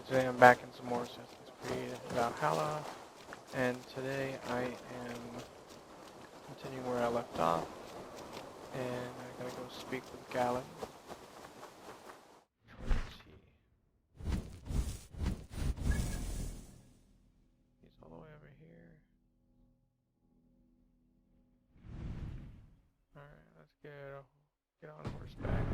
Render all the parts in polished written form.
Today I'm back in some more Assassin's Creed Valhalla, and today I am continuing where I left off, and I gotta go speak with Galen. Let's see. He's all the way over here. Alright, let's get on horseback.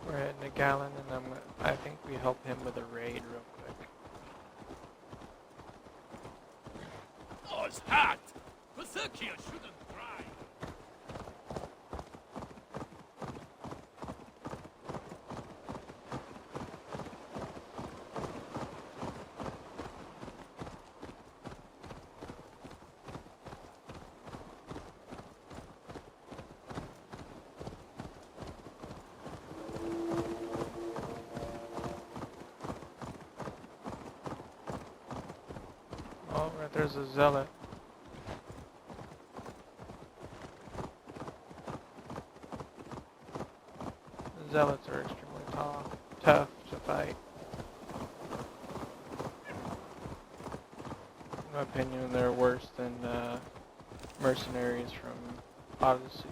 We're heading to Galen, and I think we help him with a raid real quick. Oh, it's hot! Berserkia shouldn't cry! Oh, right there's a zealot. The zealots are extremely tough to fight. In my opinion, they're worse than mercenaries from Odyssey.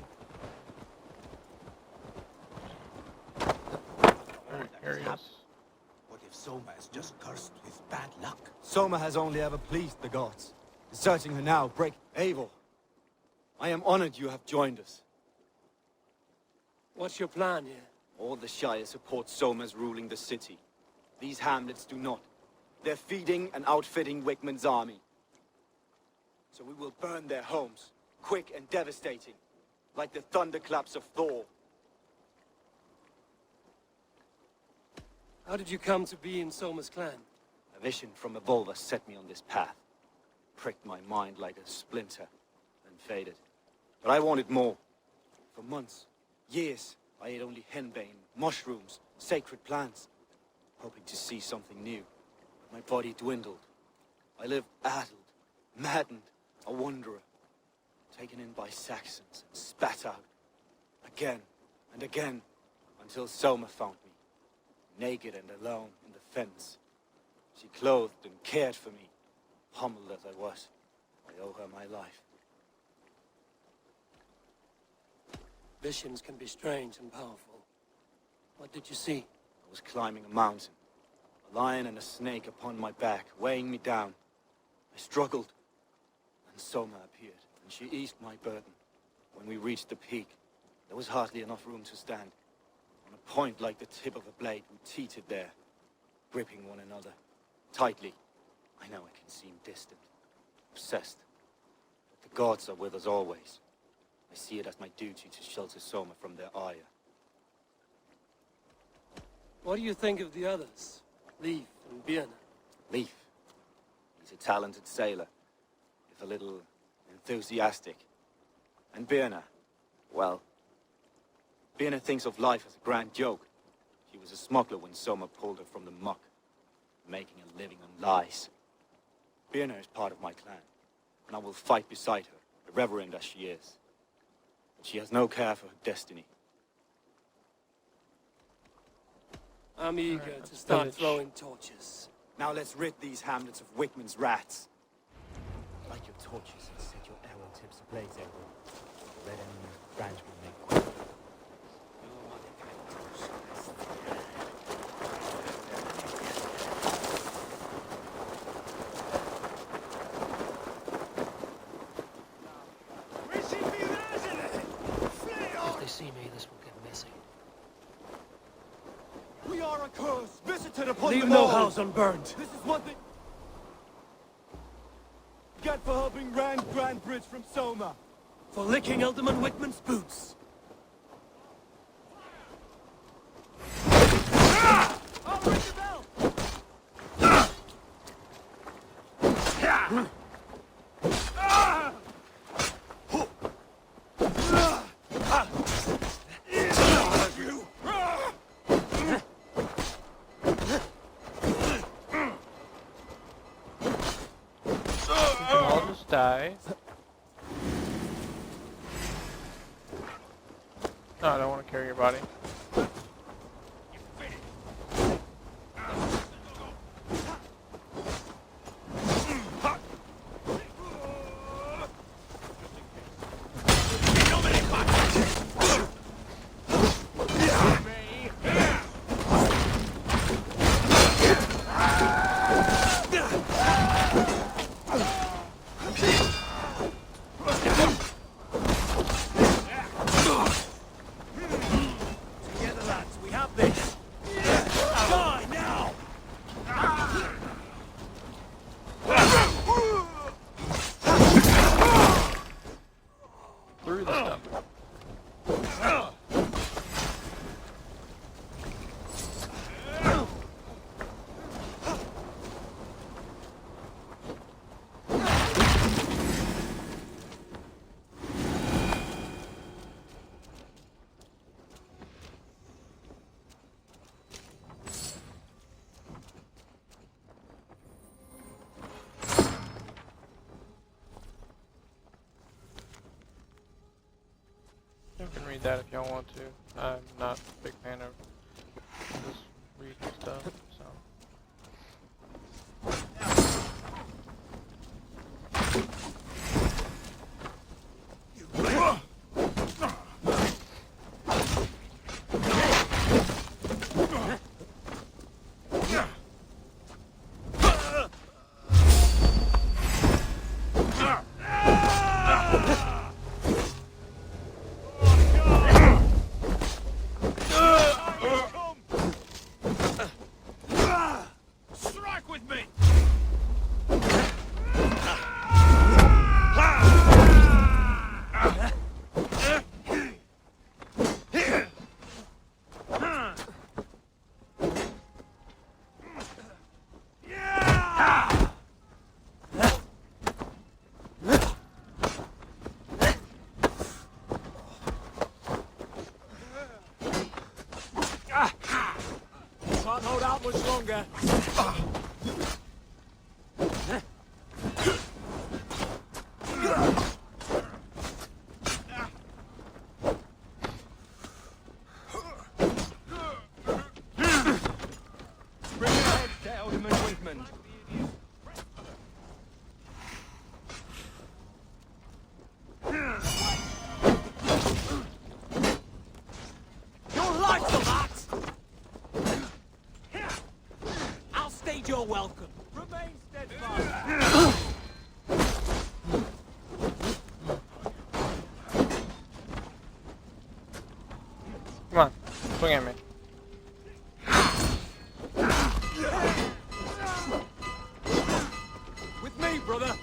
There he is. What if Soma is just cursed with bad luck? Soma has only ever pleased the gods. Deserting her now, break Eivor. I am honored you have joined us. What's your plan here? All the Shire support Soma's ruling the city. These hamlets do not. They're feeding and outfitting Wickman's army. So we will burn their homes, quick and devastating, like the thunderclaps of Thor. How did you come to be in Soma's clan? A vision from Evolva set me on this path. Pricked my mind like a splinter, then faded. But I wanted more. For months, years, I ate only henbane, mushrooms, sacred plants, hoping to see something new. But my body dwindled. I lived addled, maddened, a wanderer, taken in by Saxons and spat out, again and again, until Soma found me, naked and alone in the fence. She clothed and cared for me, humbled as I was. I owe her my life. Visions can be strange and powerful. What did you see? I was climbing a mountain, a lion and a snake upon my back, weighing me down. I struggled, and Soma appeared, and she eased my burden. When we reached the peak, there was hardly enough room to stand. On a point like the tip of a blade, we teetered there, gripping one another, tightly. I know I can seem distant, obsessed, but the gods are with us always. I see it as my duty to shelter Soma from their ire. What do you think of the others? Leif and Birna? Leif. He's a talented sailor, if a little enthusiastic. And Birna, well, Birna thinks of life as a grand joke. She was a smuggler when Soma pulled her from the muck, making a living on lies. Birna is part of my clan, and I will fight beside her, irreverent as she is. But she has no care for her destiny. I'm eager to start throwing torches. Now let's rid these hamlets of Wickman's rats. Light your torches and set your arrow tips ablaze, Eivor. Red enemy branch will make quick. If they see me, this will get messy. We are a curse visited upon Leave the no Lord. house unburned. This is what they get for helping Grand Bridge from Soma. For licking Alderman Wickman's boots. I'll ring the bell. No, I don't want to carry your body. Through the stomach. You can read that if y'all want to. I'm not a big fan of this reading stuff, so. Strike with me! Can't hold out much longer. Bring your head down in the movement. Your life for that! I'll stage your welcome. Remain steadfast. Come on, swing at me. With me, brother.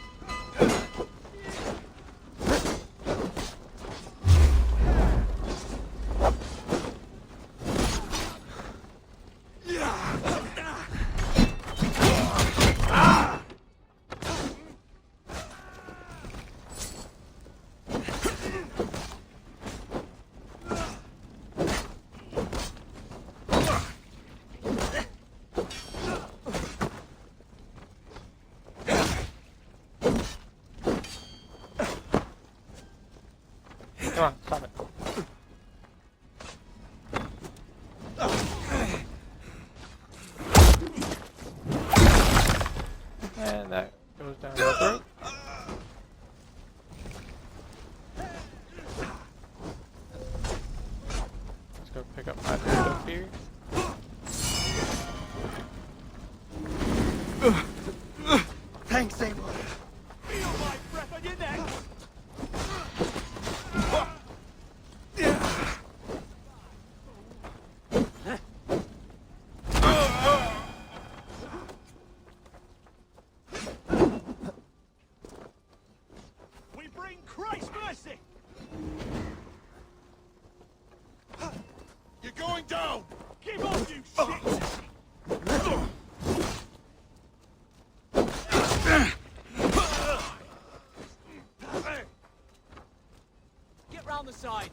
Come on, stop it. And that goes down your throat. Let's go pick up my stuff here. Thanks, Abel. Feel my breath on your neck. We bring Christ's mercy. You're going down. Give up, you shit. Get round the side.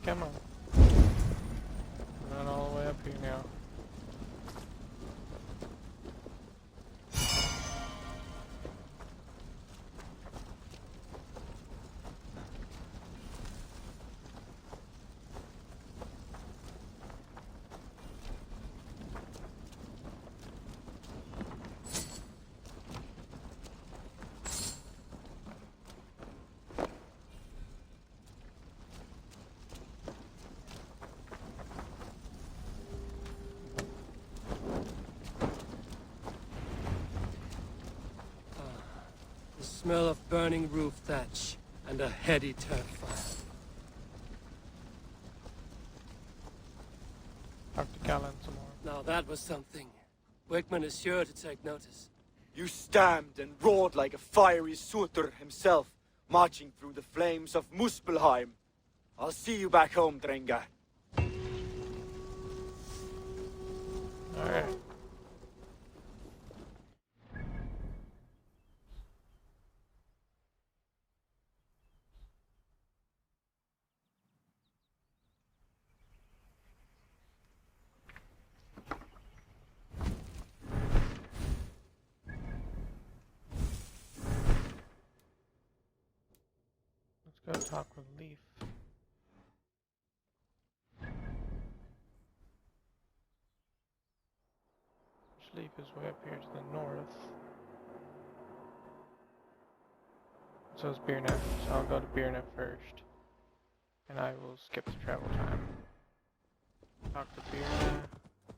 Come on. Run all the way up here now. The smell of burning roof thatch and a heady turf fire. Talk to Callan some more. Now that was something. Wickman is sure to take notice. You stamped and roared like a fiery Surtur himself, marching through the flames of Muspelheim. I'll see you back home, Drenga. Alright. Let's go talk with Leaf. Leaf is way up here to the north. So is Beernet, so I'll go to Beernet first. And I will skip the travel time. Talk to Beernet.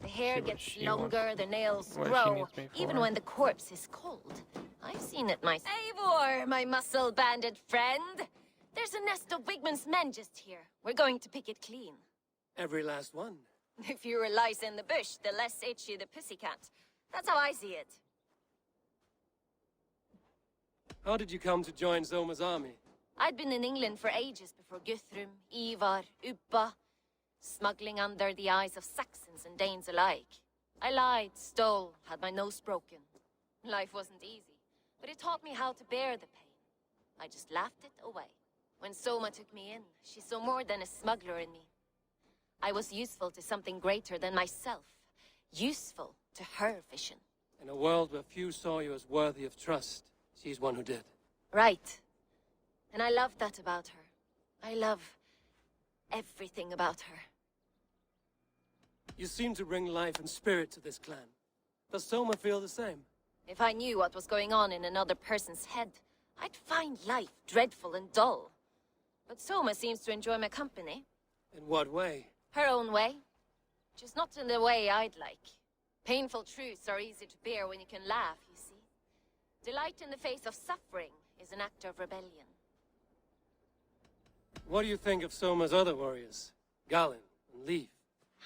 The hair See what gets she longer, wants- the nails what she grow, needs me even for. when the corpse is cold. I've seen it myself. Eivor, my muscle-banded friend! There's a nest of Wigman's men just here. We're going to pick it clean. Every last one. The fewer lice in the bush, the less itchy the pussycat. That's how I see it. How did you come to join Zoma's army? I'd been in England for ages before Guthrum, Ivar, Ubba, smuggling under the eyes of Saxons and Danes alike. I lied, stole, had my nose broken. Life wasn't easy, but it taught me how to bear the pain. I just laughed it away. When Soma took me in, she saw more than a smuggler in me. I was useful to something greater than myself. Useful to her vision. In a world where few saw you as worthy of trust, she's one who did. Right. And I love that about her. I love everything about her. You seem to bring life and spirit to this clan. Does Soma feel the same? If I knew what was going on in another person's head, I'd find life dreadful and dull. But Soma seems to enjoy my company. In what way? Her own way. Just not in the way I'd like. Painful truths are easy to bear when you can laugh, you see. Delight in the face of suffering is an act of rebellion. What do you think of Soma's other warriors? Galen and Leaf?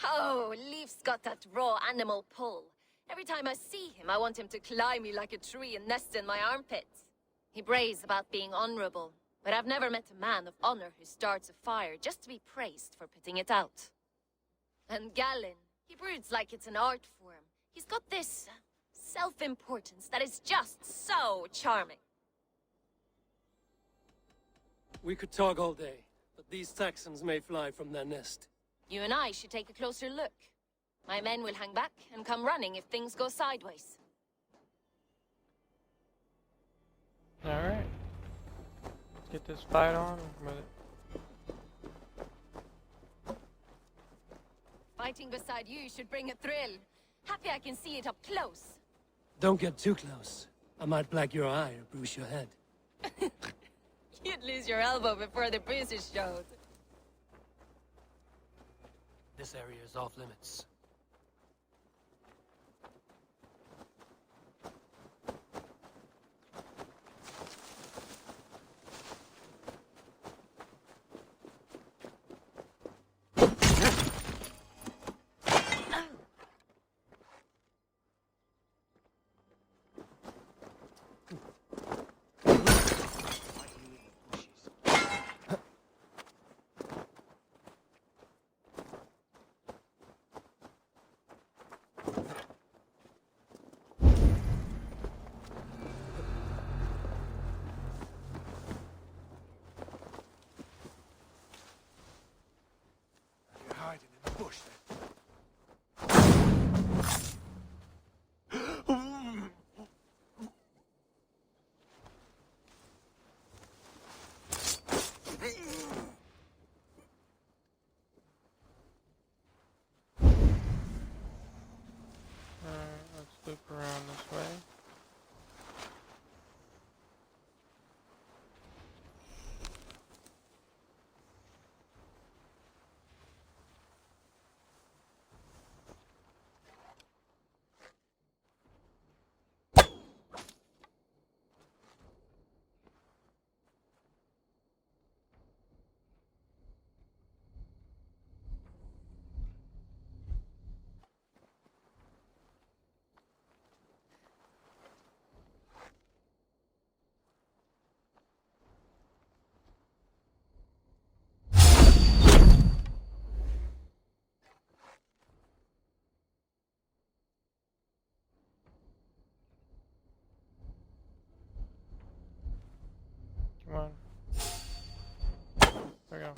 Oh, Leaf's got that raw animal pull. Every time I see him, I want him to climb me like a tree and nest in my armpits. He brays about being honorable, but I've never met a man of honor who starts a fire just to be praised for putting it out. And Galen, he broods like it's an art form. He's got this self-importance that is just so charming. We could talk all day, but these Saxons may fly from their nest. You and I should take a closer look. My men will hang back and come running if things go sideways. Alright. Let's get this fight on with it. Fighting beside you should bring a thrill. Happy I can see it up close. Don't get too close. I might black your eye or bruise your head. You'd lose your elbow before the bruises showed. This area is off limits. You're hiding in the bush then. Alright, let's loop around this way. Come on. There we go.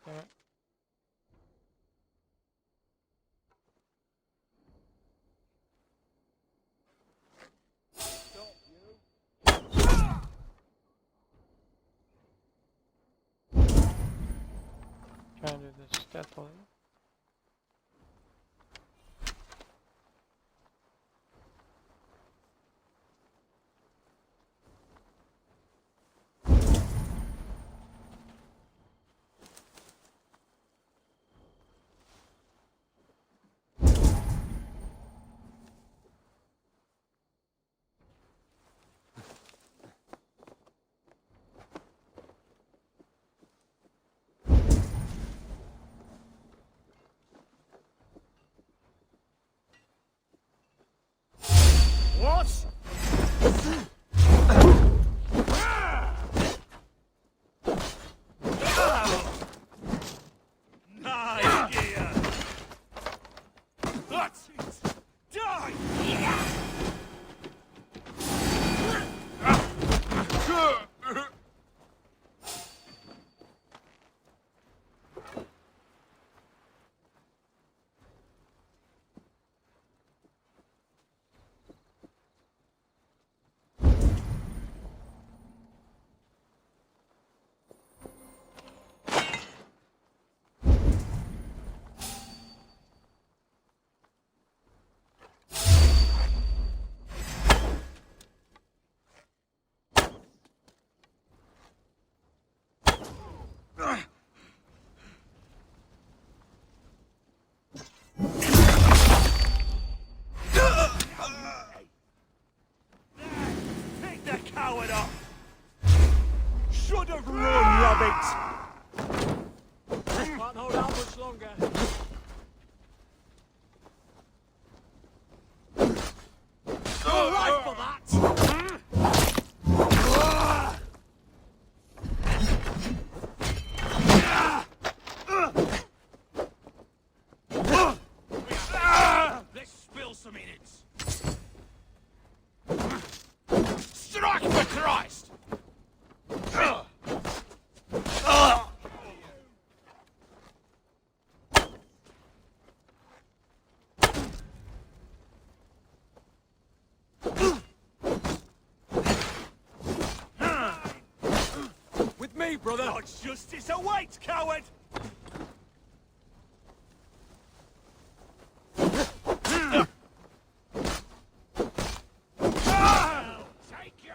Damn it. Trying to do this stealthily. What? Nice gear. That's it. Die. Take the coward off. Should have run, rabbit. Can't hold out much longer. All right for that. Let's spill some innards. Strike for Christ! With me, brother. God's justice awaits, coward! I'll take you!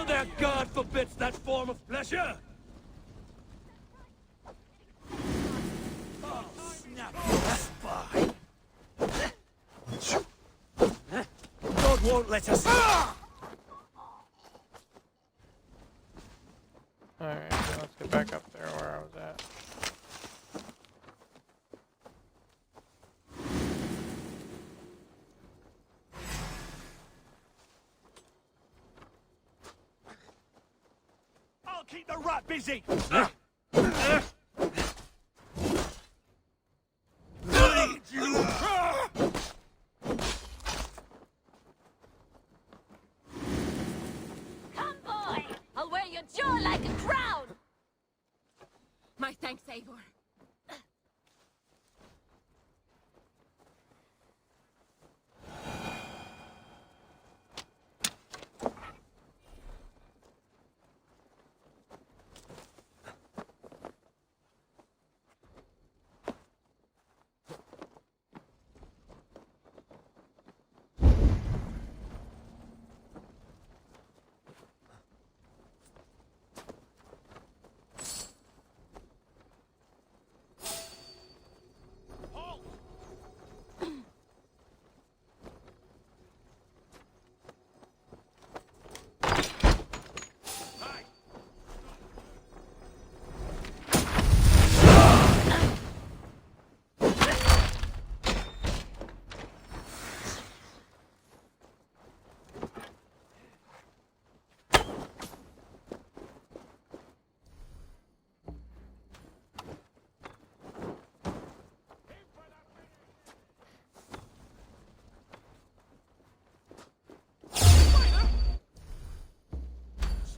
Till their god forbids that form of pleasure! Oh, snap your spine! God won't let us... Alright, now let's get back up there where I was at. I'll keep the rat busy! Need you! Come, boy! I'll wear your jaw like a crown! My thanks, Eivor.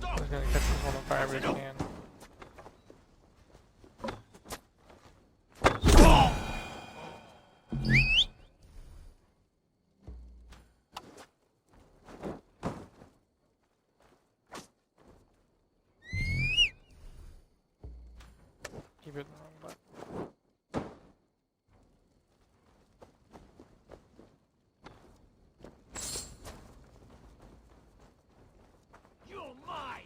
I was gonna catch this one on fire, but he can. Keep it in the wrong button. You're mine!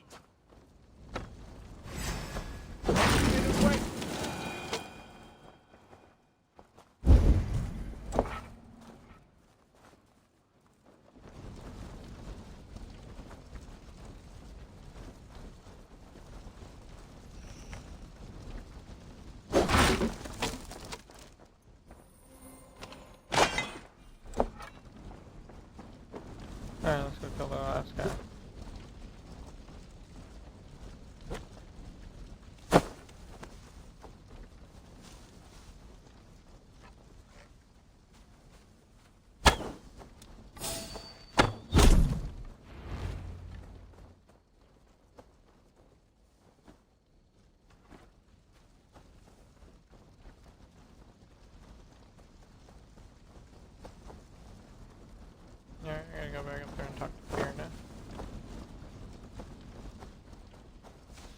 Alright, let's go kill the last guy. Alright, I gotta go back up there and talk to Fear now.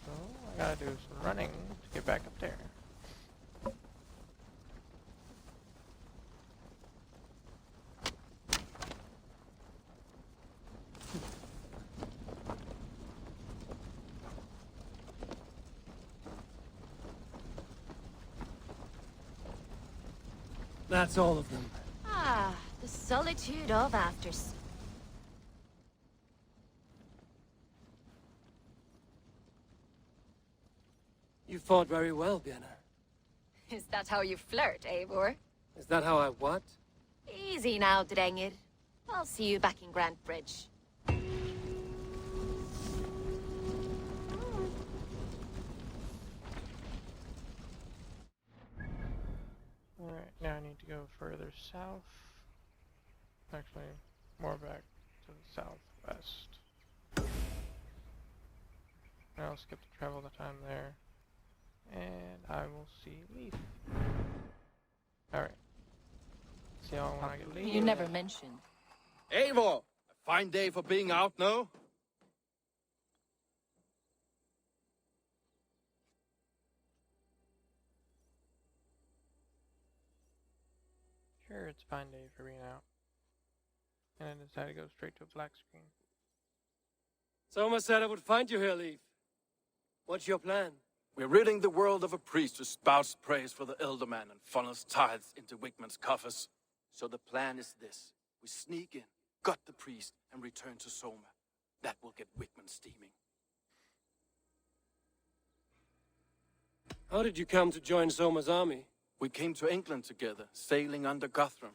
So, I gotta do some running to get back up there. That's all of them. Ah, the solitude of afters. You fought very well, Vienna. Is that how you flirt, Eivor? Is that how I what? Easy now, Drengir. I'll see you back in Grant Bridge. Alright, now I need to go further south. Actually, more back to the southwest. And I'll skip the travel the time there. And I will see Leaf. Alright. See y'all when I get Leaf. You never mentioned. Eivor! A fine day for being out, no? Sure, it's a fine day for being out. And I decided to go straight to a black screen. Soma said I would find you here, Leaf. What's your plan? We're ridding the world of a priest who spouts praise for the Elderman and funnels tithes into Wigman's coffers. So the plan is this. We sneak in, gut the priest, and return to Soma. That will get Wigman steaming. How did you come to join Soma's army? We came to England together, sailing under Guthrum,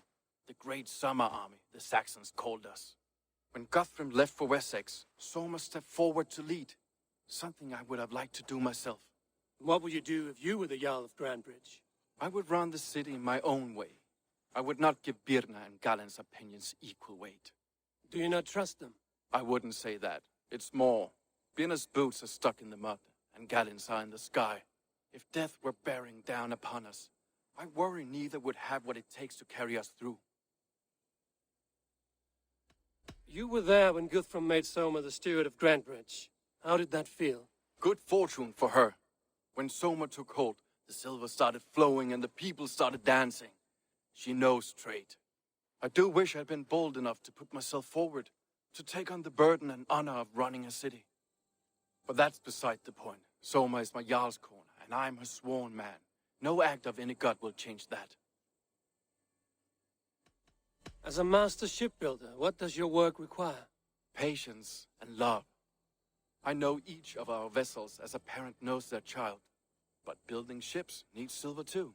the great summer army the Saxons called us. When Guthrum left for Wessex, Soma stepped forward to lead, something I would have liked to do myself. What would you do if you were the Jarl of Grandbridge? I would run the city in my own way. I would not give Birna and Galen's opinions equal weight. Do you not trust them? I wouldn't say that. It's more. Birna's boots are stuck in the mud, and Galen's are in the sky. If death were bearing down upon us, I worry neither would have what it takes to carry us through. You were there when Guthrum made Soma the steward of Grandbridge. How did that feel? Good fortune for her. When Soma took hold, the silver started flowing and the people started dancing. She knows trade. I do wish I'd been bold enough to put myself forward, to take on the burden and honor of running a city. But that's beside the point. Soma is my Jarl's corner, and I'm her sworn man. No act of any god will change that. As a master shipbuilder, what does your work require? Patience and love. I know each of our vessels as a parent knows their child. But building ships needs silver too.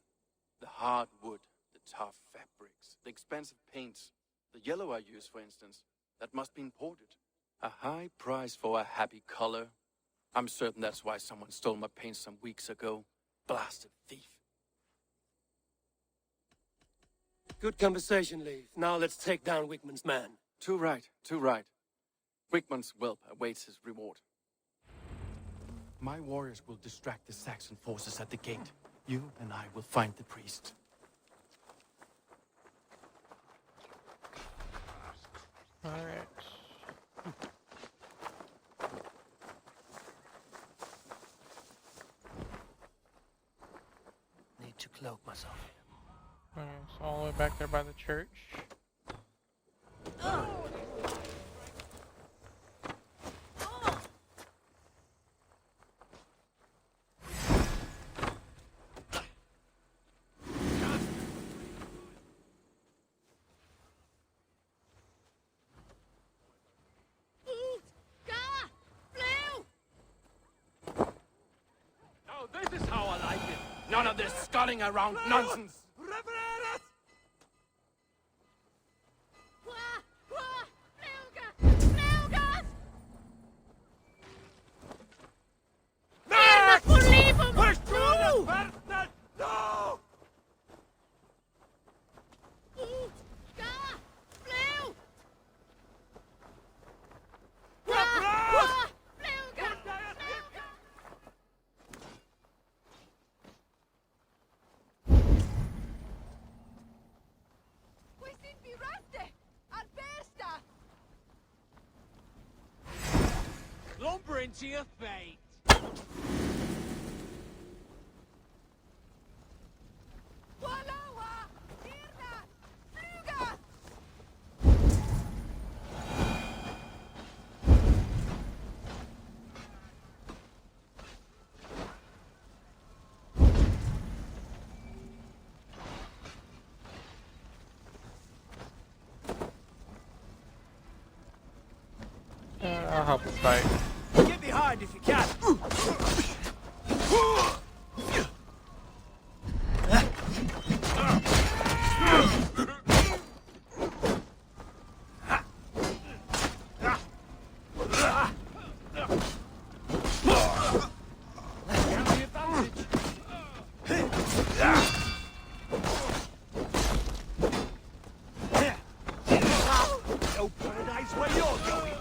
The hard wood, the tough fabrics, the expensive paints, the yellow I use, for instance, that must be imported. A high price for a happy color. I'm certain that's why someone stole my paint some weeks ago. Blasted thief. Good conversation, Leaf. Now let's take down Wigman's man. Too right, too right. Wigman's whelp awaits his reward. My warriors will distract the Saxon forces at the gate. You and I will find the priest. Alright. Need to cloak myself. Alright, so all the way back there by the church. Now this is how I like it. None of this sculling around nonsense. Lumber into your fate. I'll help him fight. Get behind if you can. No paradise where you're going.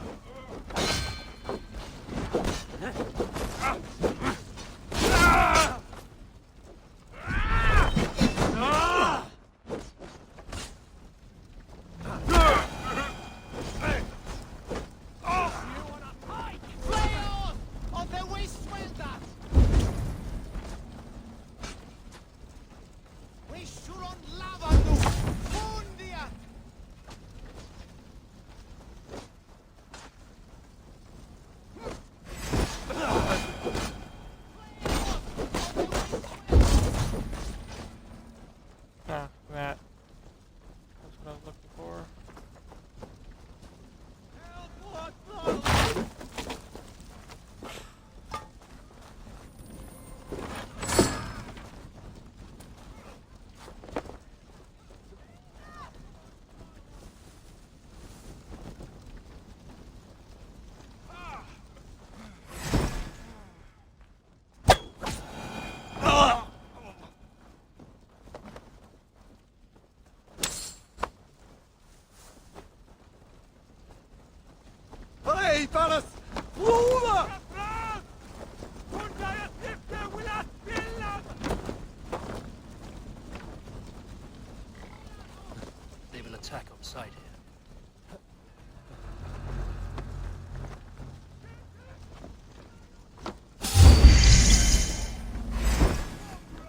sight here.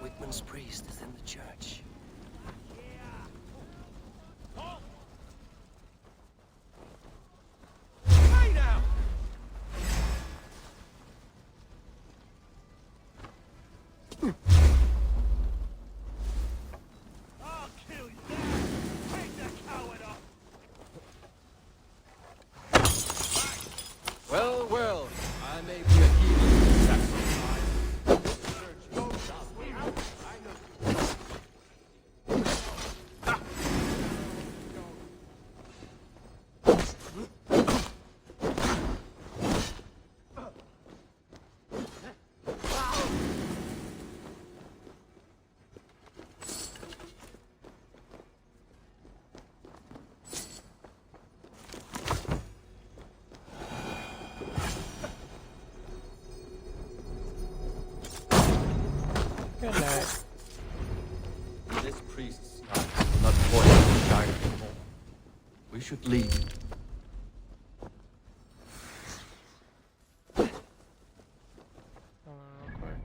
Wickman's priest is in the church. Hey now! I'll kill you now! Take the coward off! Well, well, I may be a heathen in Saxon eyes. Good night. This priest's knife will not point the shine anymore. We should leave. Hold on real quick.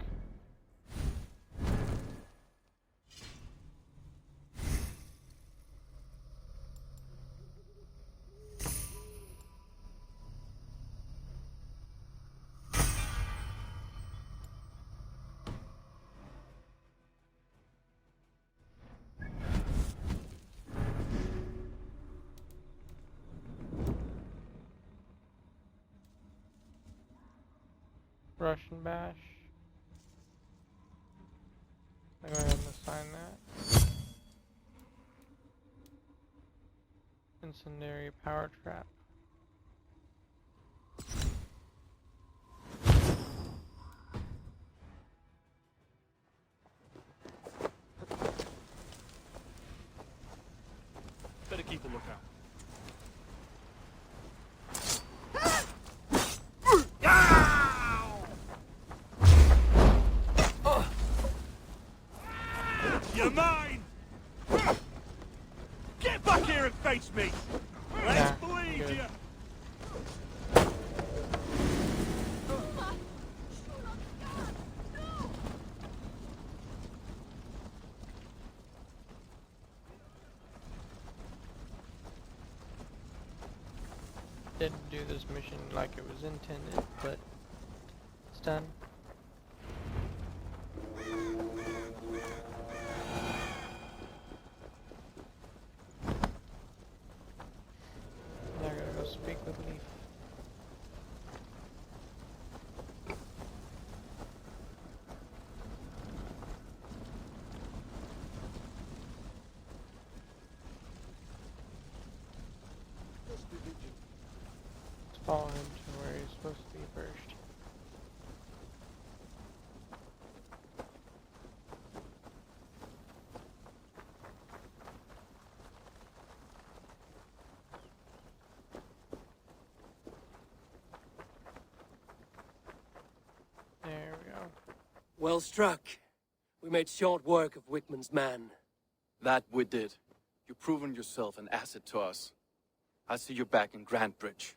Russian bash. I'll go ahead and assign that. Incendiary power trap. Better keep a lookout. You're mine! Get back here and face me! Let's Nah, bleed good. you! Didn't do this mission like it was intended, but it's done. Now I gotta go speak with Leaf. Let's follow him to where he's supposed to be first. There we go. Well struck. We made short work of Wickman's man. That we did. You've proven yourself an asset to us. I'll see you back in Grantbridge.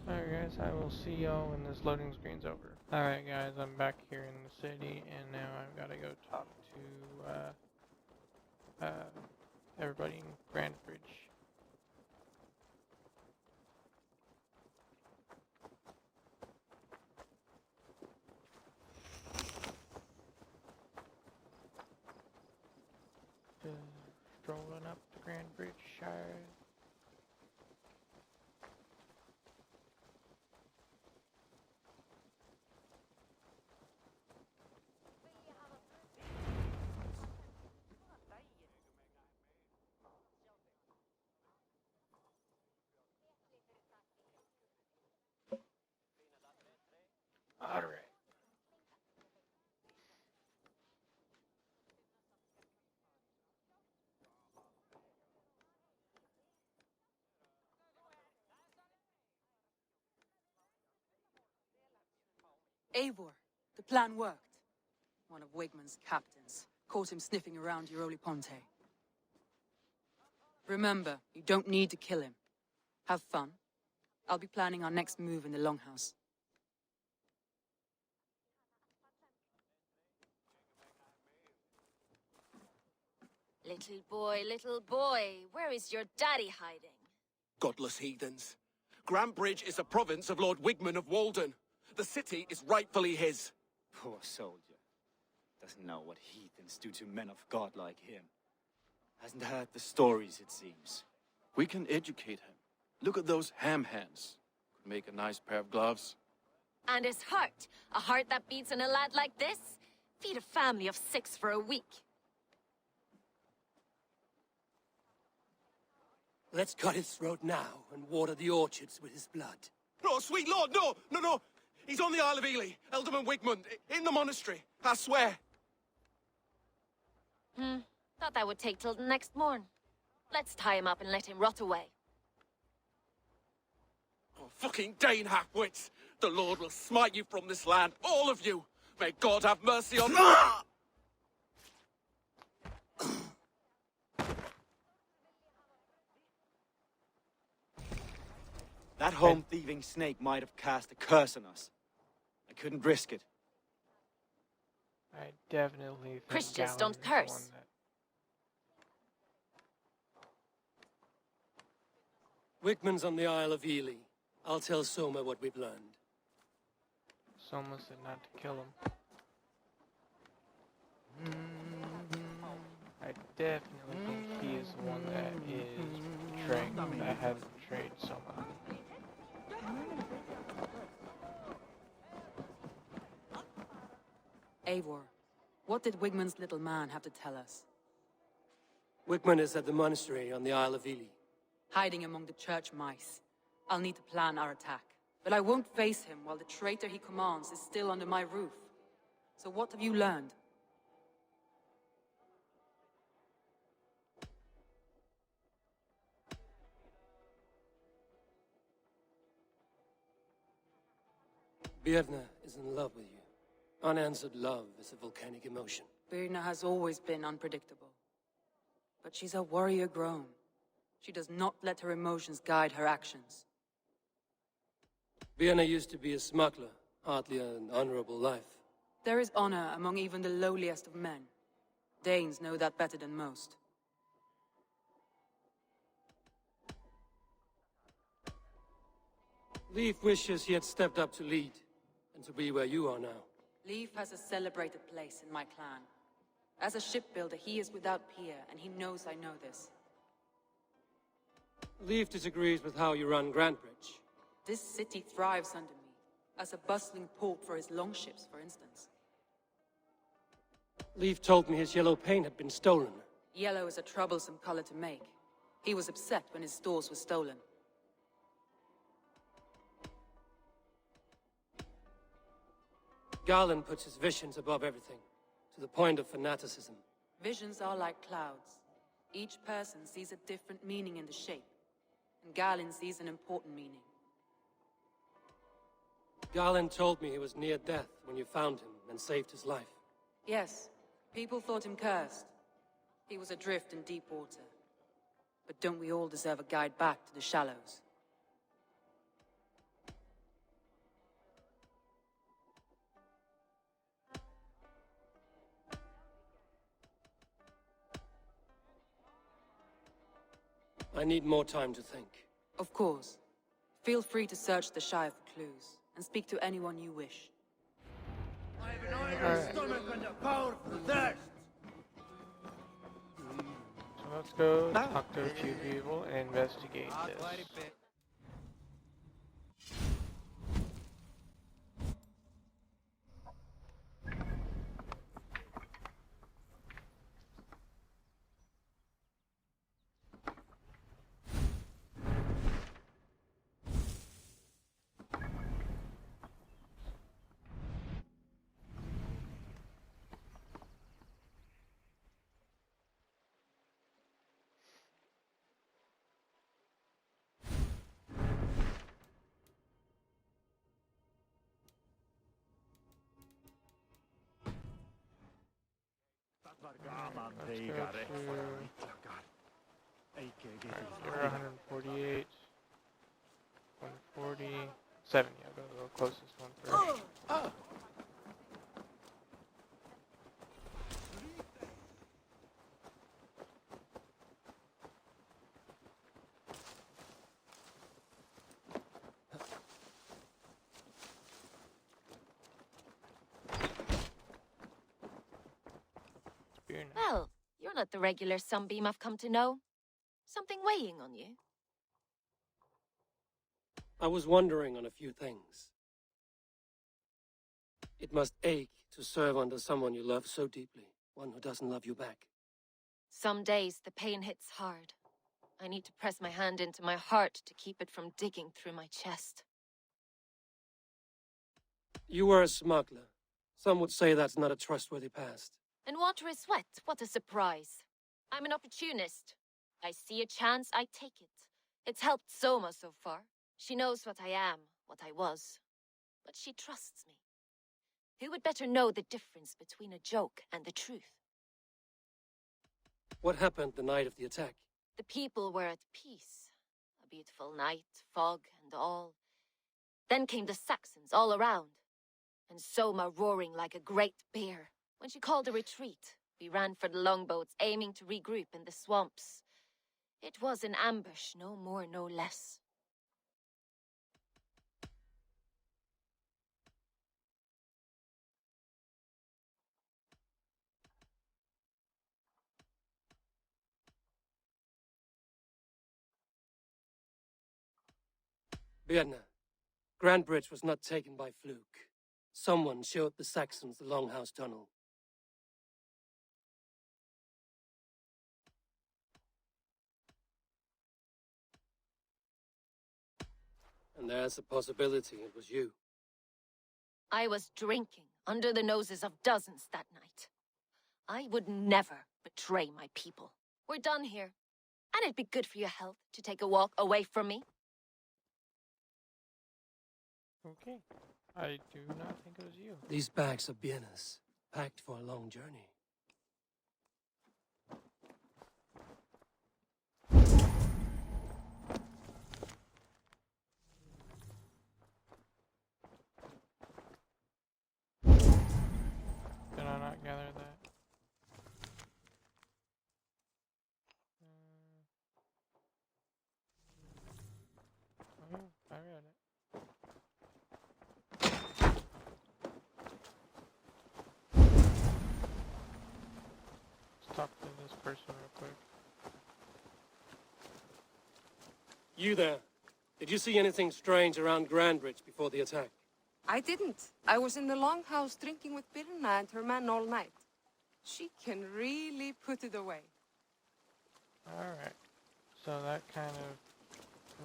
Alright guys, I will see y'all when this loading screen's over. Alright guys, I'm back here in the city, and now I've got to go talk to everybody in Grantbridge. Strolling up to Grantbridge Shire. Alright. Eivor, the plan worked. One of Wigmund's captains caught him sniffing around Euroli Ponte. Remember, you don't need to kill him. Have fun. I'll be planning our next move in the Longhouse. Little boy, where is your daddy hiding? Godless heathens. Grambridge is a province of Lord Wigmund of Walden. The city is rightfully his. Poor soldier. Doesn't know what heathens do to men of God like him. Hasn't heard the stories, it seems. We can educate him. Look at those ham hands. Could make a nice pair of gloves. And his heart. A heart that beats in a lad like this? Feed a family of 6 for a week. Let's cut his throat now and water the orchards with his blood. No, sweet lord, no, no, no. He's on the Isle of Ely, Ealdorman Wigmund, in the monastery. I swear. Thought that would take till the next morn. Let's tie him up and let him rot away. Oh, fucking Dane half-wits. The Lord will smite you from this land, all of you. May God have mercy on... That home-thieving snake might have cast a curse on us. I couldn't risk it. I definitely think Christians Galen don't is the curse. one that- Wigmund's on the Isle of Ely. I'll tell Soma what we've learned. Someone said not to kill him. I definitely think he is the one that is betraying, that has betrayed someone. Eivor, what did Wigmund's little man have to tell us? Wigmund is at the monastery on the Isle of Ely. Hiding among the church mice. I'll need to plan our attack. But I won't face him while the traitor he commands is still under my roof. So what have you learned? Birna is in love with you. Unanswered love is a volcanic emotion. Birna has always been unpredictable. But she's a warrior grown. She does not let her emotions guide her actions. Birna used to be a smuggler, hardly an honorable life. There is honor among even the lowliest of men. Danes know that better than most. Leif wishes he had stepped up to lead, and to be where you are now. Leif has a celebrated place in my clan. As a shipbuilder, he is without peer, and he knows I know this. Leif disagrees with how you run Grantbridge. This city thrives under me, as a bustling port for his longships, for instance. Leif told me his yellow paint had been stolen. Yellow is a troublesome color to make. He was upset when his stores were stolen. Garland puts his visions above everything, to the point of fanaticism. Visions are like clouds. Each person sees a different meaning in the shape, and Galen sees an important meaning. Garland told me he was near death when you found him and saved his life. Yes, people thought him cursed. He was adrift in deep water. But don't we all deserve a guide back to the shallows? I need more time to think. Of course. Feel free to search the Shire for clues, and speak to anyone you wish. I have an iron stomach and a powerful thirst. So let's go talk to a few people and investigate this. Let's go to... You're 148. 147. Yeah, go to the closest one first. Spear now. Well, you're not the regular sunbeam I've come to know. Something weighing on you. I was wondering on a few things. It must ache to serve under someone you love so deeply, one who doesn't love you back. Some days the pain hits hard. I need to press my hand into my heart to keep it from digging through my chest. You were a smuggler. Some would say that's not a trustworthy past. And water is wet, what a surprise. I'm an opportunist. I see a chance, I take it. It's helped Soma so far. She knows what I am, what I was. But she trusts me. Who would better know the difference between a joke and the truth? What happened the night of the attack? The people were at peace. A beautiful night, fog and all. Then came the Saxons all around. And Soma roaring like a great bear. When she called a retreat, we ran for the longboats, aiming to regroup in the swamps. It was an ambush, no more, no less. Birna, Grand Bridge was not taken by fluke. Someone showed the Saxons the Longhouse Tunnel. And there's a possibility it was you. I was drinking under the noses of dozens that night. I would never betray my people. We're done here. And it'd be good for your health to take a walk away from me. Okay. I do not think it was you. These bags are Birna's, packed for a long journey. Did I not gather that? Oh, I read it. Let's talk to this person real quick. You there. Did you see anything strange around Grand Bridge before the attack? I didn't. I was in the longhouse drinking with Birna and her man all night. She can really put it away. Alright. So that kind of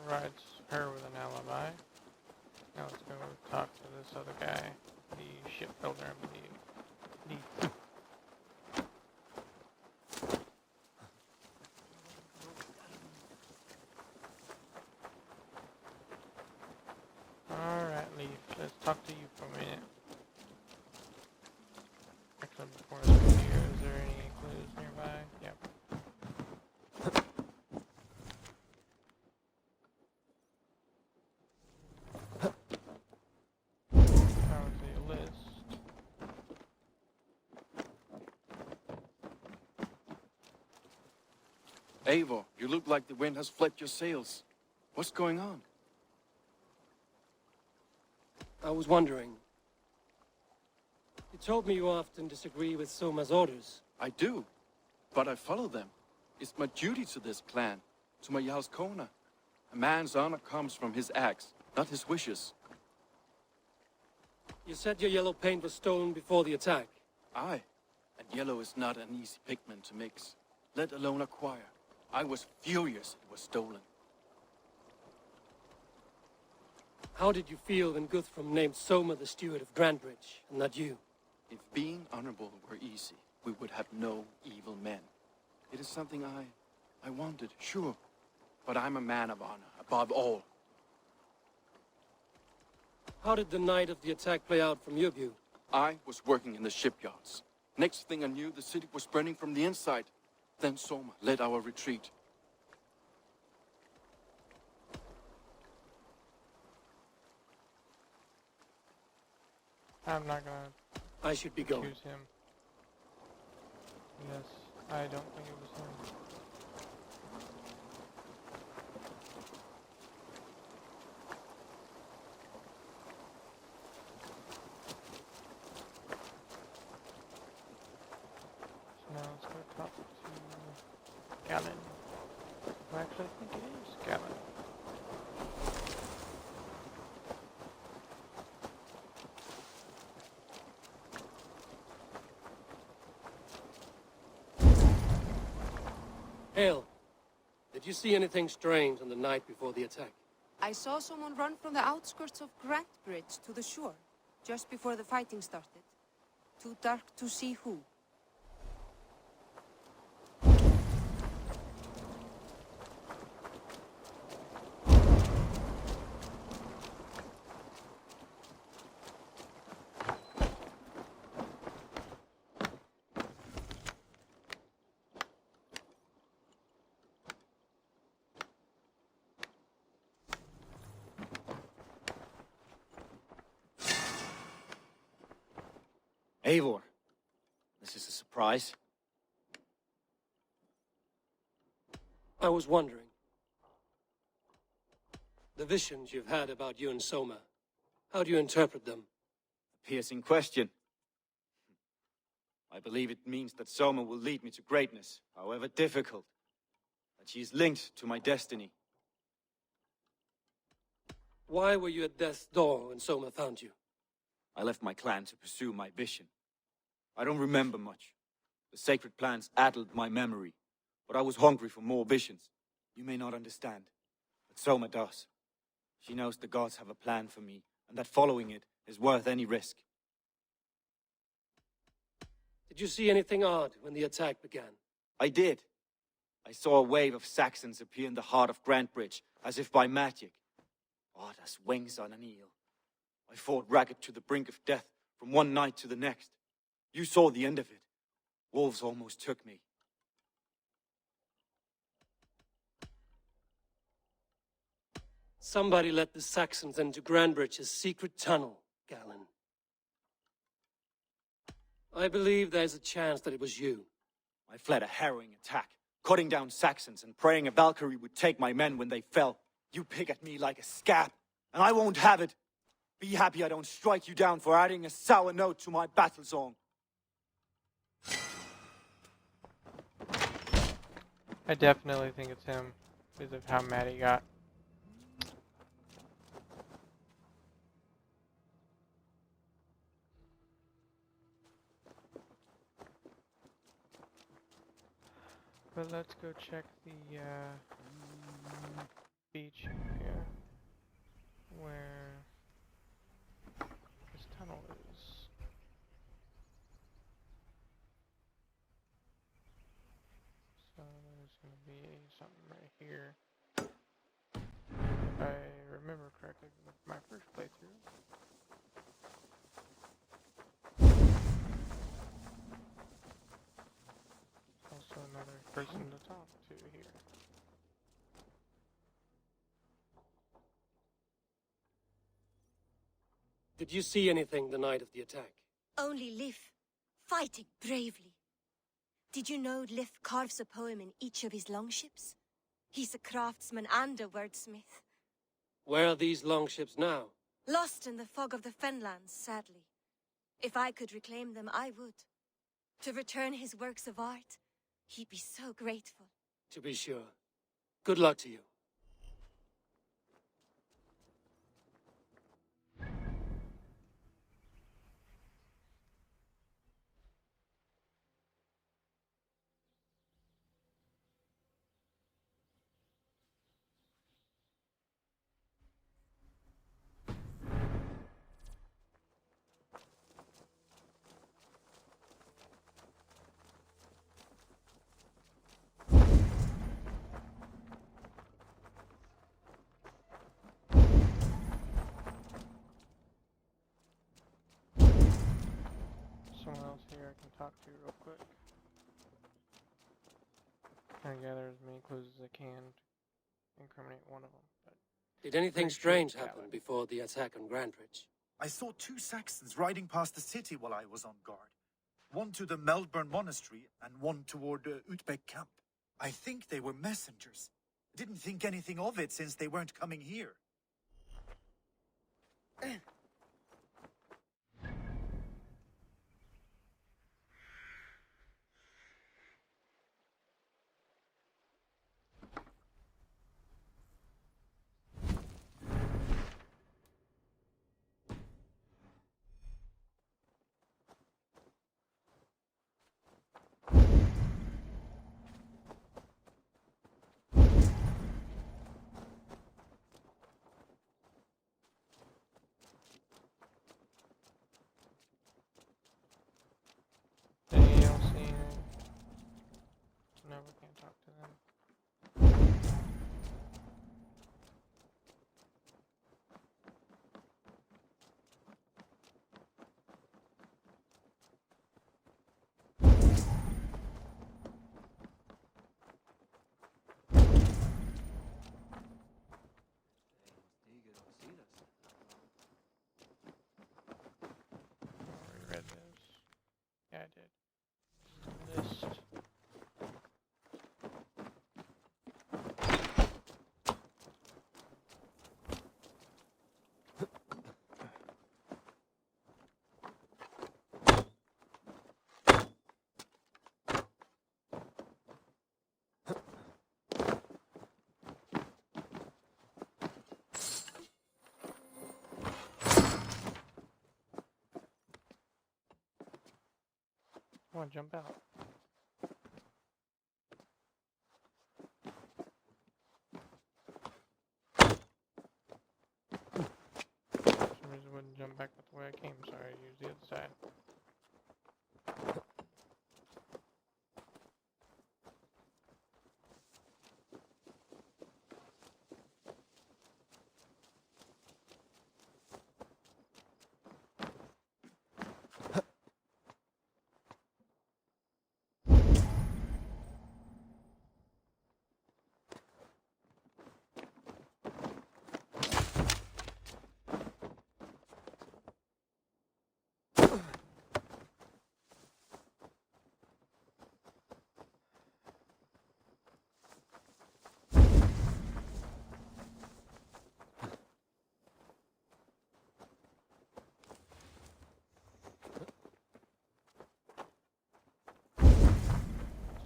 provides her with an alibi. Now let's go talk to this other guy, the shipbuilder, I believe. Alright, Leaf. Let's talk to you for a minute. Actually, before I leave here, is there any clues nearby? Yep. I would say a list. Eivor, you look like the wind has flipped your sails. What's going on? I was wondering. You told me you often disagree with Soma's orders. I do, but I follow them. It's my duty to this clan, to my Jarl's Kona. A man's honor comes from his acts, not his wishes. You said your yellow paint was stolen before the attack. Aye, and yellow is not an easy pigment to mix, let alone acquire. I was furious it was stolen. How did you feel when Guthrum named Soma the steward of Grand Bridge, and not you? If being honorable were easy, we would have no evil men. It is something I wanted, sure. But I'm a man of honor, above all. How did the night of the attack play out from your view? I was working in the shipyards. Next thing I knew, the city was burning from the inside. Then Soma led our retreat. I'm not gonna I should be going. accuse him. Yes, I don't think it was him. So now let's go talk to Galen. Well, actually, I think it is Galen. Hale, did you see anything strange on the night before the attack? I saw someone run from the outskirts of Grant Bridge to the shore, just before the fighting started. Too dark to see who. Eivor, this is a surprise. I was wondering. The visions you've had about you and Soma, how do you interpret them? A piercing question. I believe it means that Soma will lead me to greatness, however difficult. That she is linked to my destiny. Why were you at death's door when Soma found you? I left my clan to pursue my vision. I don't remember much. The sacred plants addled my memory, but I was hungry for more visions. You may not understand, but Soma does. She knows the gods have a plan for me, and that following it is worth any risk. Did you see anything odd when the attack began? I did. I saw a wave of Saxons appear in the heart of Grantbridge, as if by magic. Odd as wings on an eel. I fought ragged to the brink of death from one night to the next. You saw the end of it. Wolves almost took me. Somebody let the Saxons into Grantbridge's secret tunnel, Galen. I believe there's a chance that it was you. I fled a harrowing attack, cutting down Saxons and praying a Valkyrie would take my men when they fell. You pick at me like a scab, and I won't have it. Be happy I don't strike you down for adding a sour note to my battle song. I definitely think it's him, because of how mad he got. But let's go check the beach here, where this tunnel is. So there's going to be something right here. If I remember correctly with my first playthrough. Also another person to talk to here. Did you see anything the night of the attack? Only Lif, fighting bravely. Did you know Lif carves a poem in each of his longships? He's a craftsman and a wordsmith. Where are these longships now? Lost in the fog of the Fenlands, sadly. If I could reclaim them, I would. To return his works of art, he'd be so grateful. To be sure. Good luck to you. trying to gather as many clues as I can to incriminate one of them. But Did anything pretty sure strange it's happen Coward. before the attack on Grandridge? I saw 2 Saxons riding past the city while I was on guard. One to the Melbourne Monastery and one toward Utbeck Camp. I think they were messengers. Didn't think anything of it since they weren't coming here. They don't see anything. No, we can't talk to them. I read this. Yeah, I did. List. Come on, jump out. For some reason, it wouldn't jump back the way I came, so I used the other side.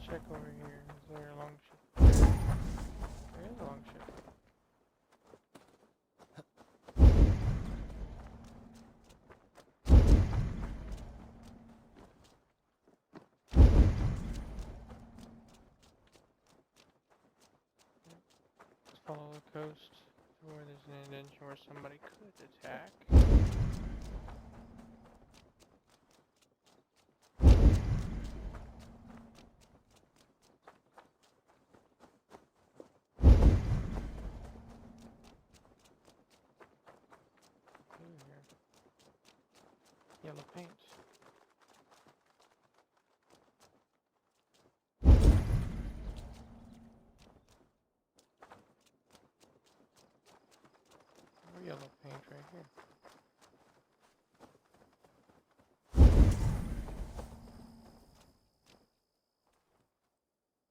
Check over here. Is there a long ship? There is a long ship. Let's follow the coast to where there's an indention where somebody could attack. Here. Yellow paint. More yellow paint right here.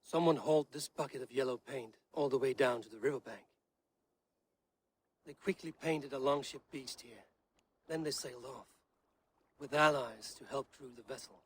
Someone hauled this bucket of yellow paint all the way down to the riverbank. They quickly painted a longship beast here. Then they sailed off, with allies to help crew the vessel.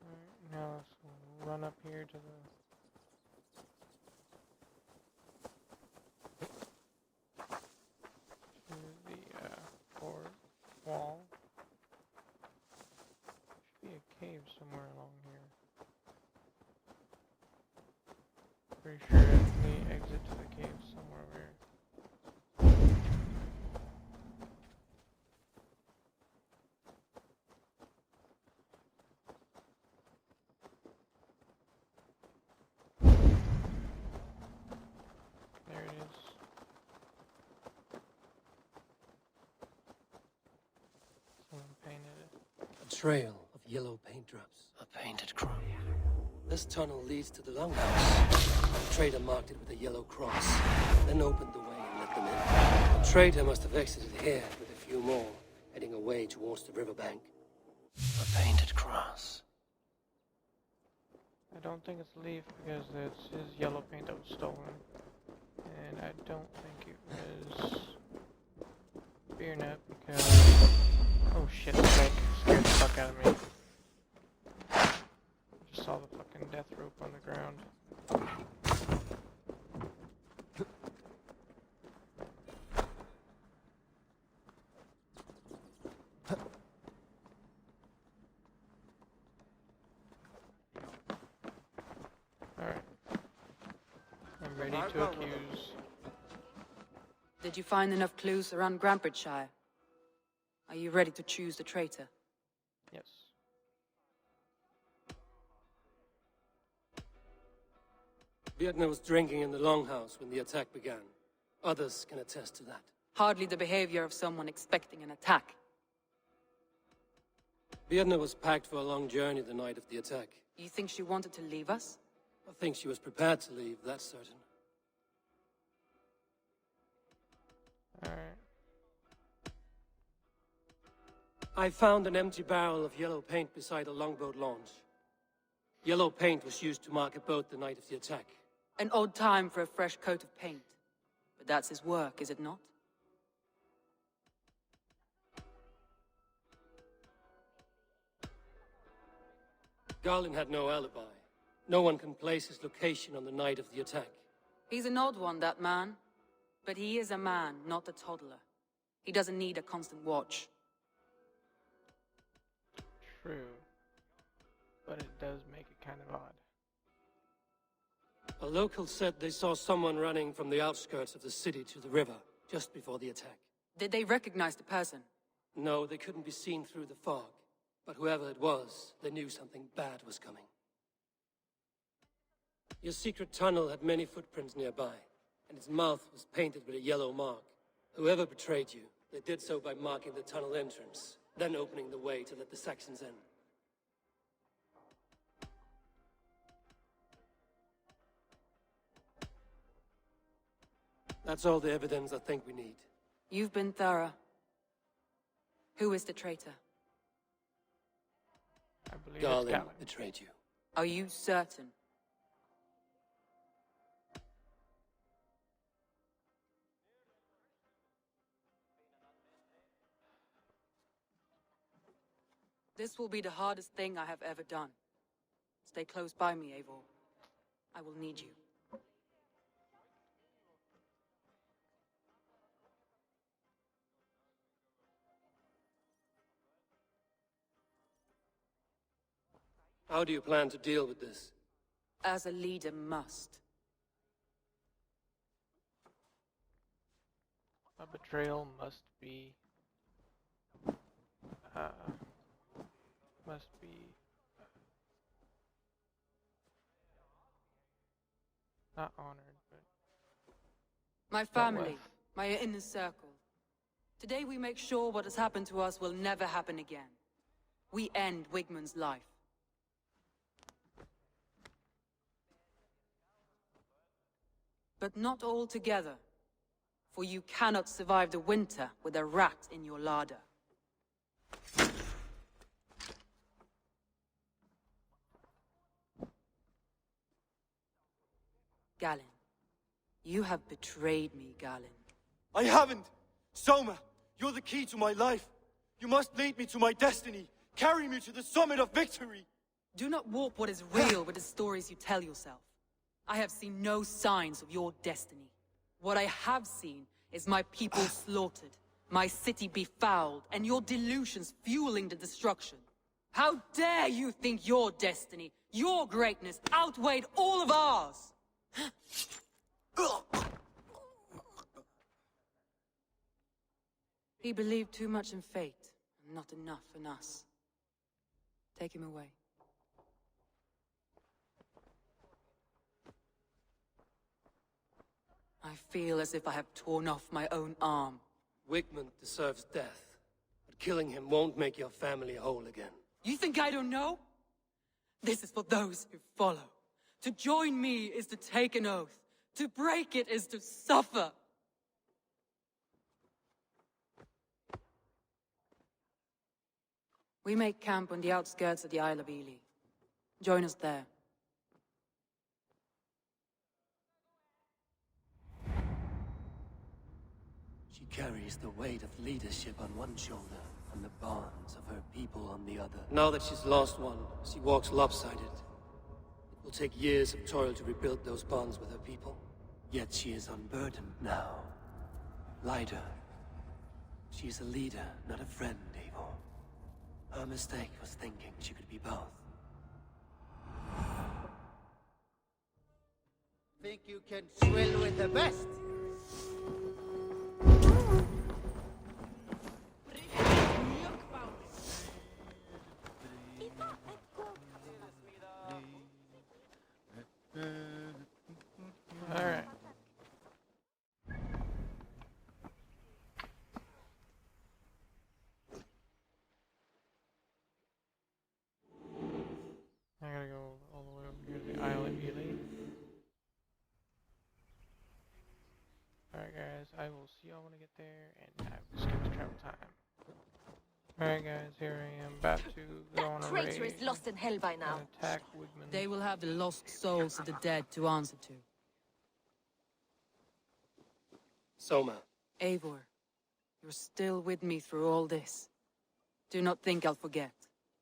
Alright, now let's run up here to the pretty sure the exit to the cave is somewhere over here. There it is. Someone painted it. A trail of yellow paint drops. A painted cross. This tunnel leads to the longhouse. The trader marked it with a yellow cross, then opened the way and let them in. The trader must have exited here with a few more, heading away towards the riverbank. A painted cross. I don't think it's Leaf because it's his yellow paint that was stolen. And I don't think it was Beernut because... Oh shit, snake scared the fuck out of me. Just saw the fucking death rope on the ground. Alright. I'm ready to accuse. Did you find enough clues around Grandbridgeshire? Are you ready to choose the traitor? Yes. Vietna was drinking in the longhouse when the attack began. Others can attest to that. Hardly the behavior of someone expecting an attack. Vietna was packed for a long journey the night of the attack. You think she wanted to leave us? I think she was prepared to leave, that's certain. Alright. I found an empty barrel of yellow paint beside a longboat launch. Yellow paint was used to mark a boat the night of the attack. An odd time for a fresh coat of paint. But that's his work, is it not? Garlin had no alibi. No one can place his location on the night of the attack. He's an odd one, that man. But he is a man, not a toddler. He doesn't need a constant watch. True. But it does make it kind of odd. A local said they saw someone running from the outskirts of the city to the river, just before the attack. Did they recognize the person? No, they couldn't be seen through the fog. But whoever it was, they knew something bad was coming. Your secret tunnel had many footprints nearby, and its mouth was painted with a yellow mark. Whoever betrayed you, they did so by marking the tunnel entrance, then opening the way to let the Saxons in. That's all the evidence I think we need. You've been thorough. Who is the traitor? I believe Garlin it's Garlin. betrayed you. Are you certain? This will be the hardest thing I have ever done. Stay close by me, Eivor. I will need you. How do you plan to deal with this? As a leader must. A betrayal must be not honored, but My family, my inner circle. Today we make sure what has happened to us will never happen again. We end Wigmund's life. But not all together, for you cannot survive the winter with a rat in your larder. Galen, you have betrayed me, Galen. I haven't! Soma, you're the key to my life. You must lead me to my destiny. Carry me to the summit of victory. Do not warp what is real with the stories you tell yourself. I have seen no signs of your destiny. What I have seen is my people slaughtered, my city befouled, and your delusions fueling the destruction. How dare you think your destiny, your greatness, outweighed all of ours? He believed too much in fate, and not enough in us. Take him away. I feel as if I have torn off my own arm. Wickman deserves death, but killing him won't make your family whole again. You think I don't know? This is for those who follow. To join me is to take an oath. To break it is to suffer. We make camp on the outskirts of the Isle of Ely. Join us there. She carries the weight of leadership on one shoulder and the bonds of her people on the other. Now that she's lost one, she walks lopsided. It will take years of toil to rebuild those bonds with her people. Yet she is unburdened now. Lighter. She is a leader, not a friend, Eivor. Her mistake was thinking she could be both. Think you can swill with the best? Alright. I gotta go all the way over here to the Isle of Ely. Alright guys, I will see y'all when I get there, and I will skip the travel time. Alright guys, here I am, about to go on a That raid. traitor is lost in hell by now. And attack Wigman. They will have the lost souls of the dead to answer to. Soma. Eivor, you're still with me through all this. Do not think I'll forget.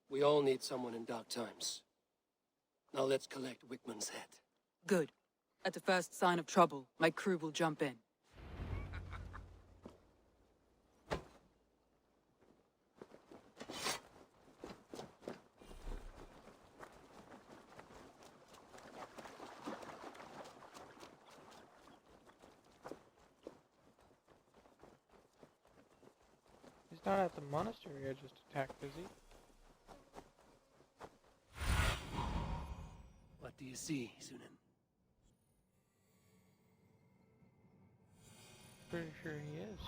We all need someone in dark times. Now let's collect Wickman's head. Good. At the first sign of trouble, my crew will jump in. He's not at the monastery I just attacked, is he? What do you see, Sunan? Pretty sure he is.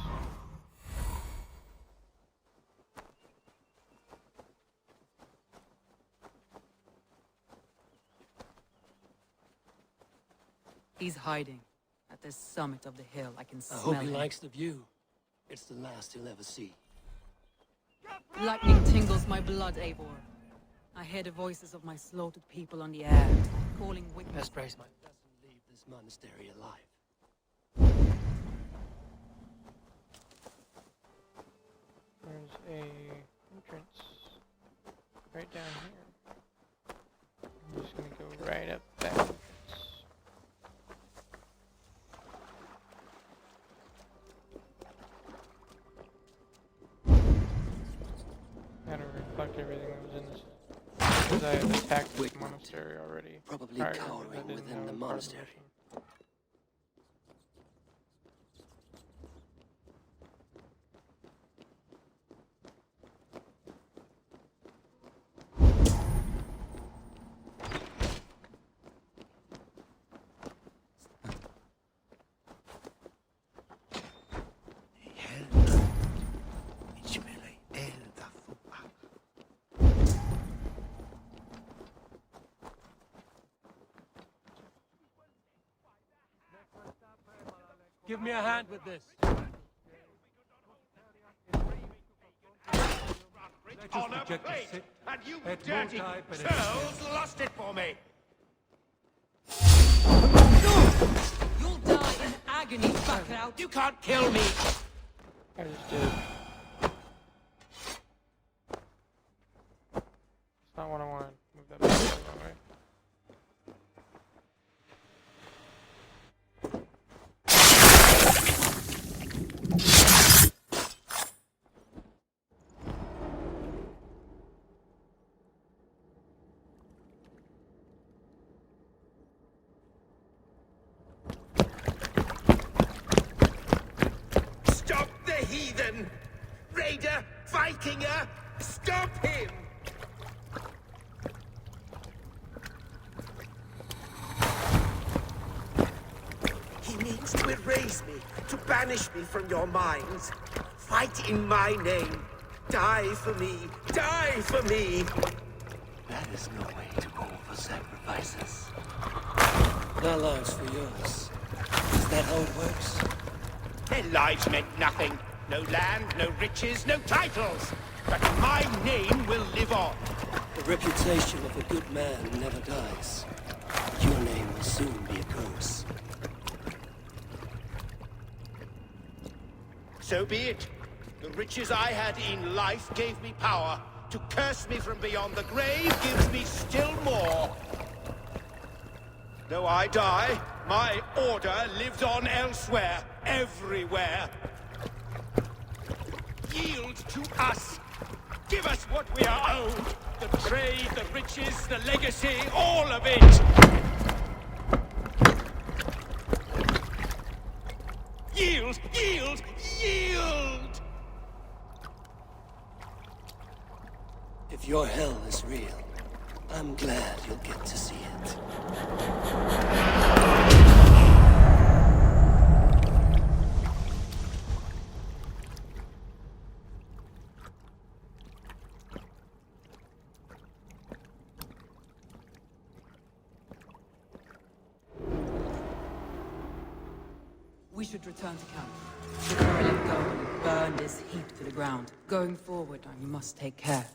He's hiding. At the summit of the hill, I can I smell hope he him. likes the view. It's the last he'll ever see. Lightning tingles my blood, Eivor. I hear the voices of my slaughtered people on the air, calling Wickman. Best praise my doesn't leave this monastery alive. There's a entrance right down here. I'm just gonna go right up that entrance. Gotta reflect everything that was in this. Because I had attacked this monastery already. Probably prior to this. I cowering didn't within know the it was part of the monastery. mission. Give me a hand with this. On a plate, and you dirty churls lost it for me. You'll die in agony, Baccarat. You can't kill me. I just did. It's not what I wanted. Move that back the other way. Stop the heathen! Vikinger! Stop him! He means to erase me, to banish me from your minds. Fight in my name. Die for me. Die for me. That is no way to call for sacrifices. Our lives for yours. Is that how it works? Their lives meant nothing. No land, no riches, no titles. But my name will live on. The reputation of a good man never dies. Your name will soon be a curse. So be it. The riches I had in life gave me power. To curse me from beyond the grave gives me still more. Though I die, my order lives on elsewhere, everywhere. Yield to us. Give us what we are owed. The trade, the riches, the legacy, all of it. Yield, yield, yield! If your hell is real, I'm glad you'll get to see it. We should return to camp. Before I let go and burn this heap to the ground. Going forward, I must take care.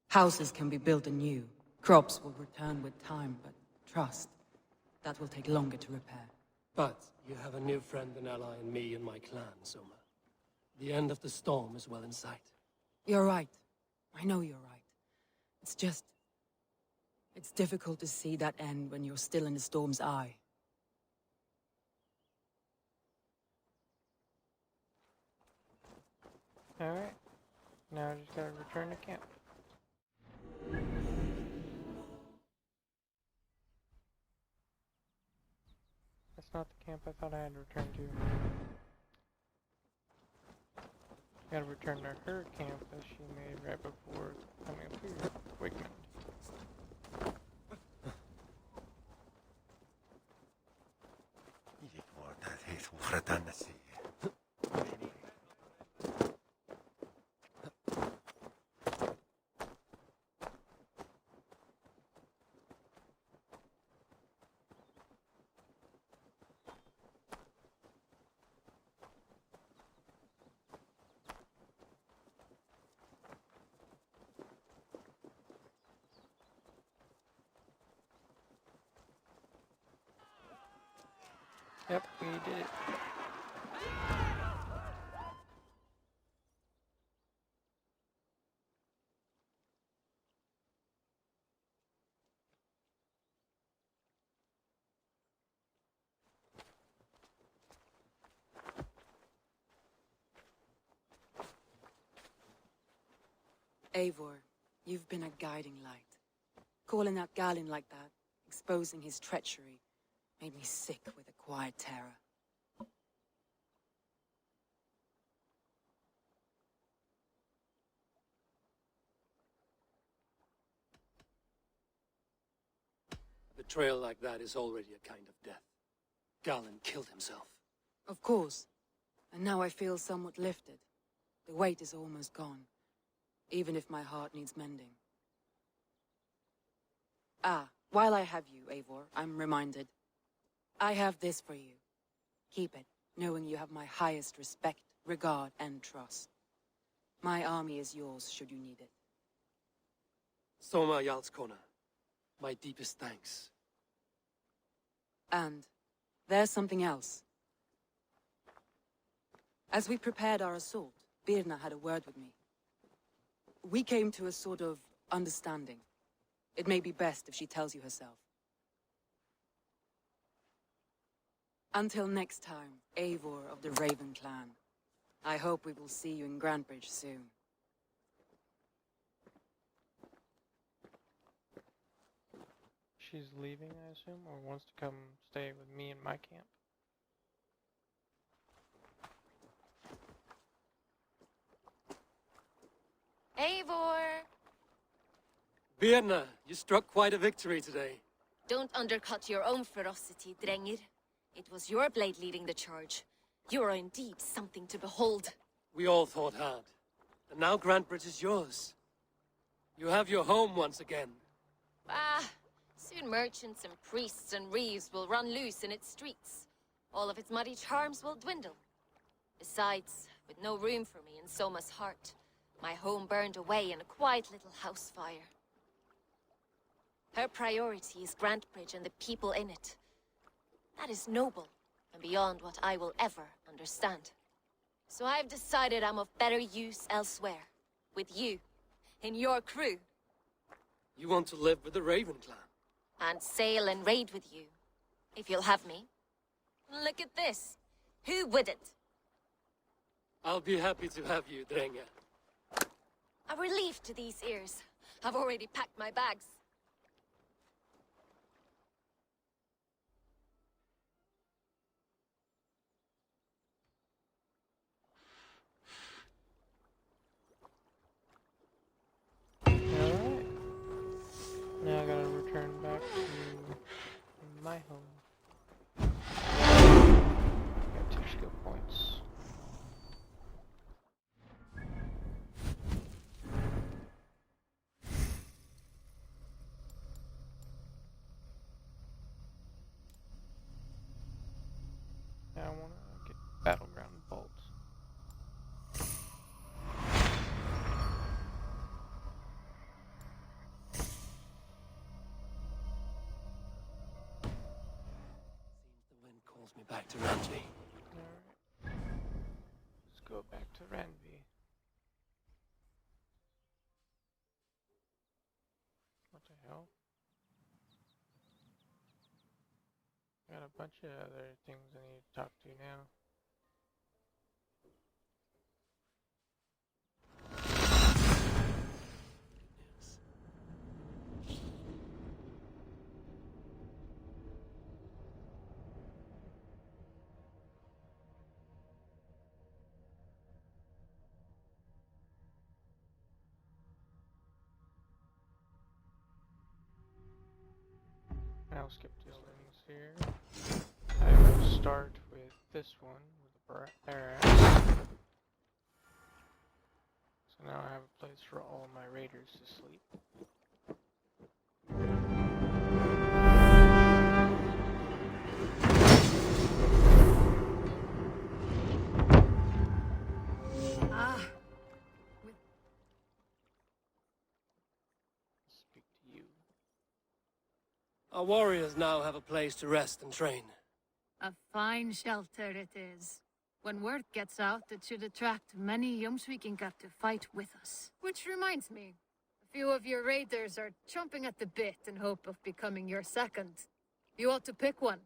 Houses can be built anew. Crops will return with time, but trust, that will take longer to repair. But you have a new friend and ally in me and my clan, Soma. The end of the storm is well in sight. You're right. I know you're right. It's just... it's difficult to see that end when you're still in the storm's eye. Alright. Now I just gotta return to camp. That's not the camp I thought I had to return to. Gotta return to her camp that she made right before coming up here. Wigmund. Yep, we did it. Eivor, you've been a guiding light. Calling out Galinn like that, exposing his treachery, made me sick with a quiet terror. A betrayal like that is already a kind of death. Galinn killed himself. Of course. And now I feel somewhat lifted. The weight is almost gone, even if my heart needs mending. Ah, while I have you, Eivor, I'm reminded. I have this for you. Keep it, knowing you have my highest respect, regard, and trust. My army is yours, should you need it. Soma Jarlskona, my deepest thanks. And there's something else. As we prepared our assault, Birna had a word with me. We came to a sort of understanding. It may be best if she tells you herself. Until next time, Eivor of the Raven Clan. I hope we will see you in Grantebridge soon. She's leaving, I assume, or wants to come stay with me in my camp. Birna, you struck quite a victory today. Don't undercut your own ferocity, Drengir. It was your blade leading the charge. You are indeed something to behold. We all fought hard. And now Grantbridge is yours. You have your home once again. Soon merchants and priests and reeves will run loose in its streets. All of its muddy charms will dwindle. Besides, with no room for me in Soma's heart, my home burned away in a quiet little house fire. Her priority is Grantbridge and the people in it. That is noble, and beyond what I will ever understand. So I've decided I'm of better use elsewhere. With you, in your crew. You want to live with the Raven clan? And sail and raid with you, if you'll have me. Look at this. Who wouldn't? I'll be happy to have you, Drenge. A relief to these ears. I've already packed my bags. Alright. Now I gotta return back to my home. Got 2 skill points. Now I wanna get Battleground Bolt. Seems the wind calls me back to Ranji. Alright. Let's go back to Ranvi. What the hell? Got a bunch of other things I need to talk to now. I'll skip these things here. I will start with this one, with the barracks. So now I have a place for all my raiders to sleep. Speak to you. Our warriors now have a place to rest and train. A fine shelter it is. When word gets out, it should attract many Jomsvikingar to fight with us. Which reminds me, a few of your raiders are chomping at the bit in hope of becoming your second. You ought to pick one.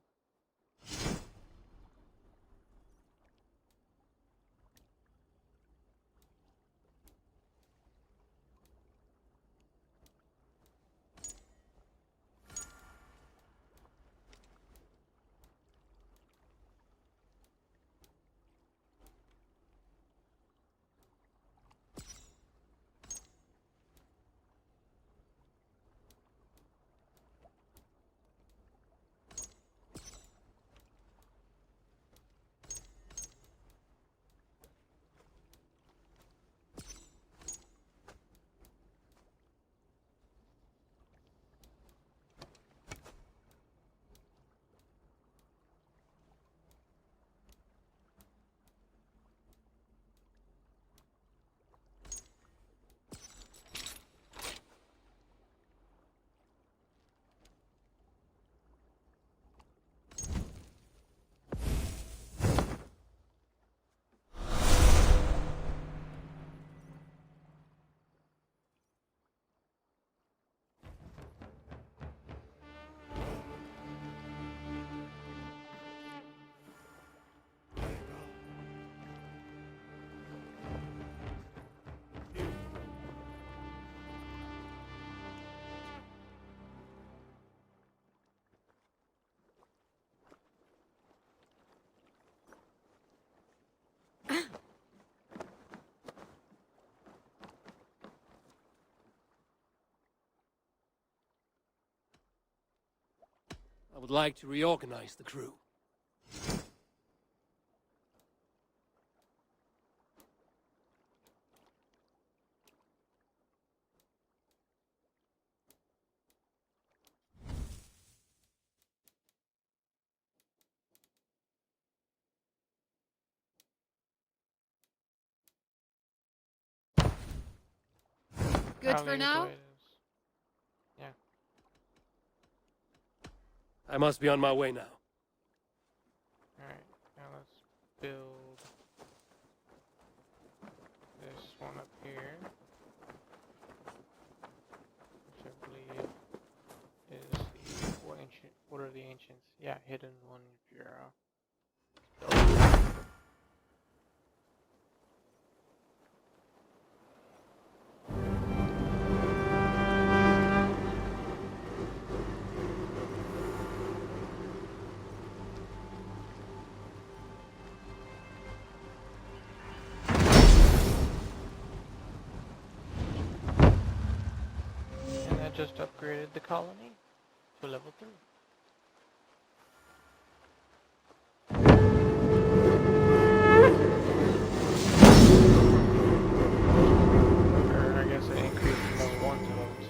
I would like to reorganize the crew. Good I'll for leave it the now? way it is. Yeah. I must be on my way now. Alright, now let's build this one up here, which I believe is the what are the ancients? Yeah, hidden one bureau. And that just upgraded the colony to level 3. Or I guess it increased from level 1 to level 2.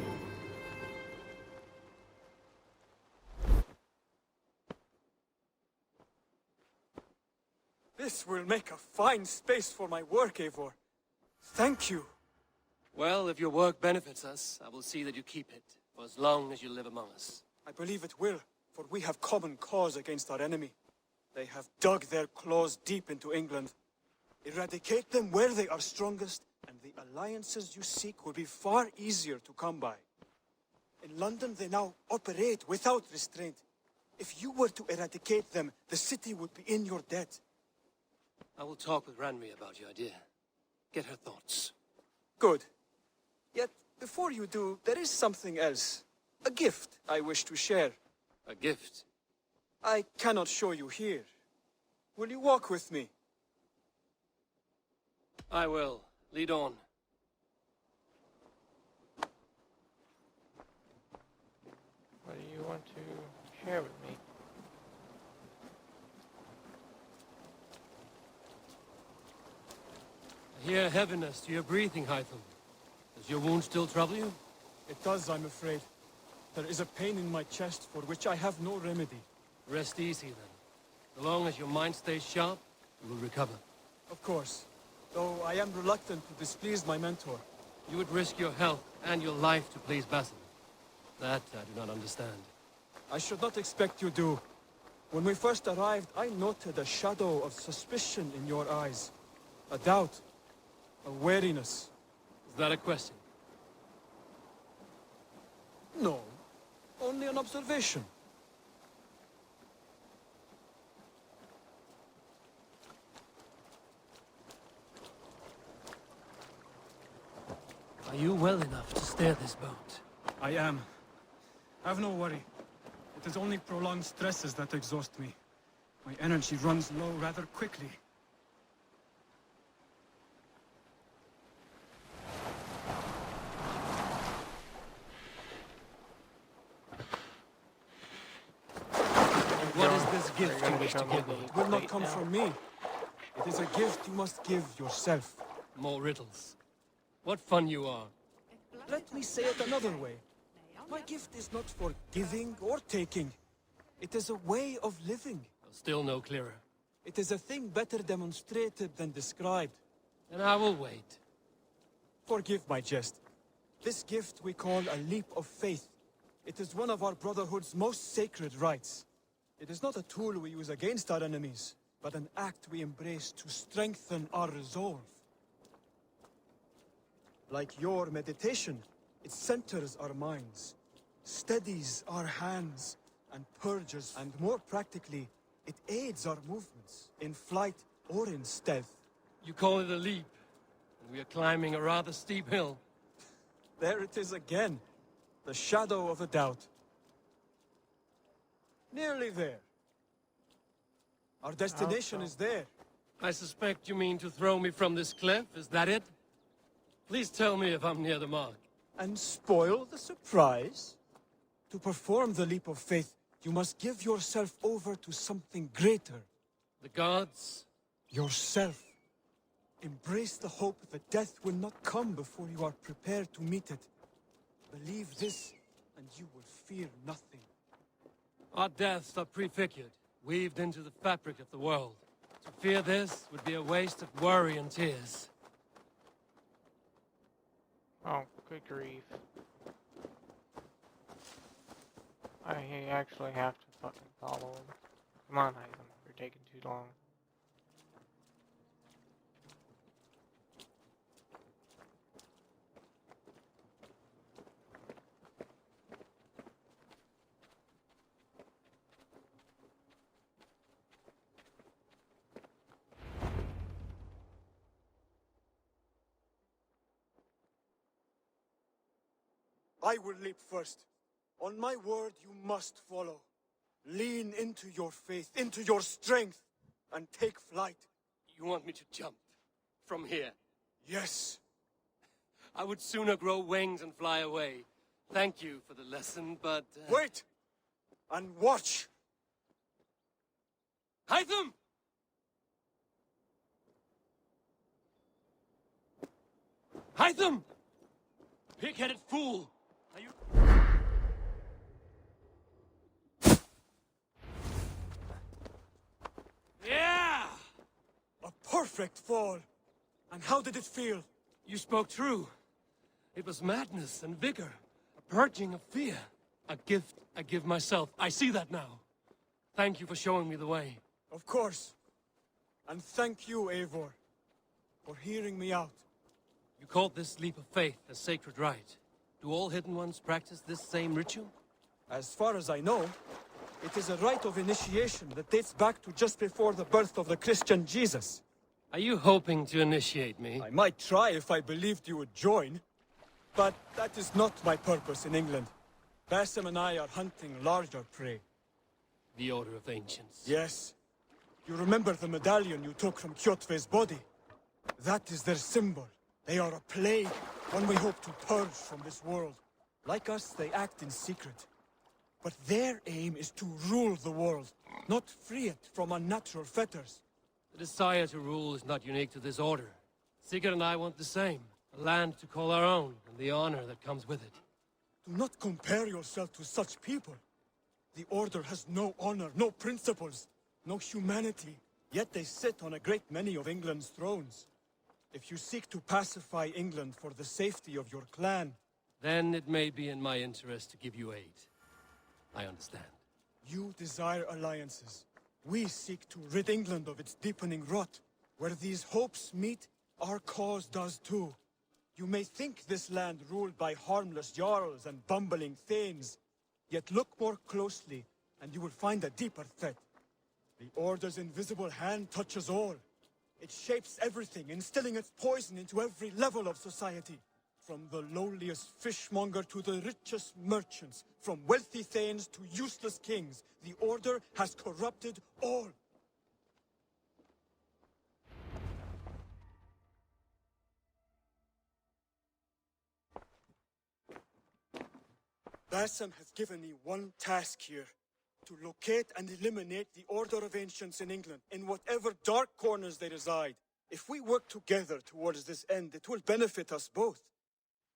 This will make a fine space for my work, Eivor. Thank you. Well, if your work benefits us, I will see that you keep it, for as long as you live among us. I believe it will, for we have common cause against our enemy. They have dug their claws deep into England. Eradicate them where they are strongest, and the alliances you seek will be far easier to come by. In London, they now operate without restraint. If you were to eradicate them, the city would be in your debt. I will talk with Ranri about your idea. Get her thoughts. Good. Yet, before you do, there is something else. A gift I wish to share. A gift? I cannot show you here. Will you walk with me? I will. Lead on. What do you want to share with me? I hear heaviness to your breathing, Hytham. Does your wound still trouble you? It does, I'm afraid. There is a pain in my chest for which I have no remedy. Rest easy, then. So long as your mind stays sharp, you will recover. Of course. Though I am reluctant to displease my mentor. You would risk your health and your life to please Basil. That I do not understand. I should not expect you do. When we first arrived, I noted a shadow of suspicion in your eyes. A doubt. A wariness. Is that a question? No. Only an observation. Are you well enough to steer this boat? I am. Have no worry. It is only prolonged stresses that exhaust me. My energy runs low rather quickly. What is this gift you wish to give me? It will not come from me. It is a gift you must give yourself. More riddles. What fun you are. Let me say it another way. My gift is not for giving or taking. It is a way of living. Still no clearer. It is a thing better demonstrated than described. Then I will wait. Forgive my jest. This gift we call a leap of faith. It is one of our Brotherhood's most sacred rites. It is not a tool we use against our enemies, but an act we embrace to strengthen our resolve. Like your meditation, it centers our minds, steadies our hands, and purges, and more practically, it aids our movements, in flight or in stealth. You call it a leap, and we are climbing a rather steep hill. There it is again, the shadow of a doubt. Nearly there. Our destination is there. I suspect you mean to throw me from this cliff, is that it? Please tell me if I'm near the mark. And spoil the surprise? To perform the leap of faith, You must give yourself over to something greater. The gods? Yourself. Embrace the hope that death will not come before you are prepared to meet it. Believe this, and you will fear nothing. Our deaths are prefigured, weaved into the fabric of the world. To fear this would be a waste of worry and tears. Oh, good grief. I actually have to fucking follow him. Come on, Hytham, you're taking too long. I will leap first. On my word, you must follow. Lean into your faith, into your strength, and take flight. You want me to jump? From here? Yes. I would sooner grow wings and fly away. Thank you for the lesson, but... Wait! And watch! Hytham! Hytham! Pig-headed fool! Are you... Yeah! A perfect fall! And how did it feel? You spoke true. It was madness and vigor. A purging of fear. A gift I give myself. I see that now. Thank you for showing me the way. Of course. And thank you, Eivor, for hearing me out. You called this leap of faith a sacred rite. Do all Hidden Ones practice this same ritual? As far as I know, it is a rite of initiation that dates back to just before the birth of the Christian Jesus. Are you hoping to initiate me? I might try if I believed you would join. But that is not my purpose in England. Basim and I are hunting larger prey. The Order of Ancients. Yes. You remember the medallion you took from Kjotve's body? That is their symbol. They are a plague, one we hope to purge from this world. Like us, they act in secret. But their aim is to rule the world, not free it from unnatural fetters. The desire to rule is not unique to this order. Sigurd and I want the same. A land to call our own, and the honor that comes with it. Do not compare yourself to such people. The Order has no honor, no principles, no humanity. Yet they sit on a great many of England's thrones. If you seek to pacify England for the safety of your clan... Then it may be in my interest to give you aid. I understand. You desire alliances. We seek to rid England of its deepening rot. Where these hopes meet, our cause does too. You may think this land ruled by harmless jarls and bumbling thanes. Yet look more closely, and you will find a deeper threat. The Order's invisible hand touches all. It shapes everything, instilling its poison into every level of society. From the lowliest fishmonger to the richest merchants, from wealthy thanes to useless kings, the Order has corrupted all. Basim has given me one task here. To locate and eliminate the Order of Ancients in England, in whatever dark corners they reside. If we work together towards this end, it will benefit us both.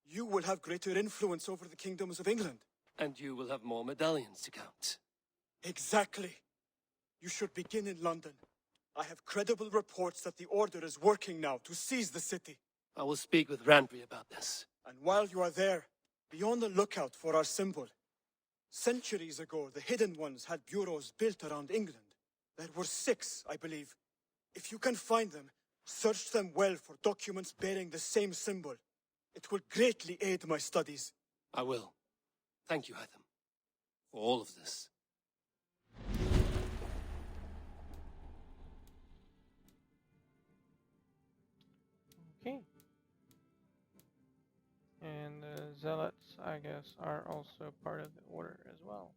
You will have greater influence over the kingdoms of England. And you will have more medallions to count. Exactly. You should begin in London. I have credible reports that the Order is working now to seize the city. I will speak with Randry about this. And while you are there, be on the lookout for our symbol. Centuries ago, the Hidden Ones had bureaus built around England. There were 6, I believe. If you can find them, search them well for documents bearing the same symbol. It will greatly aid my studies. I will. Thank you, Hytham, for all of this. Okay. And the Zealots, I guess, are also part of the Order as well.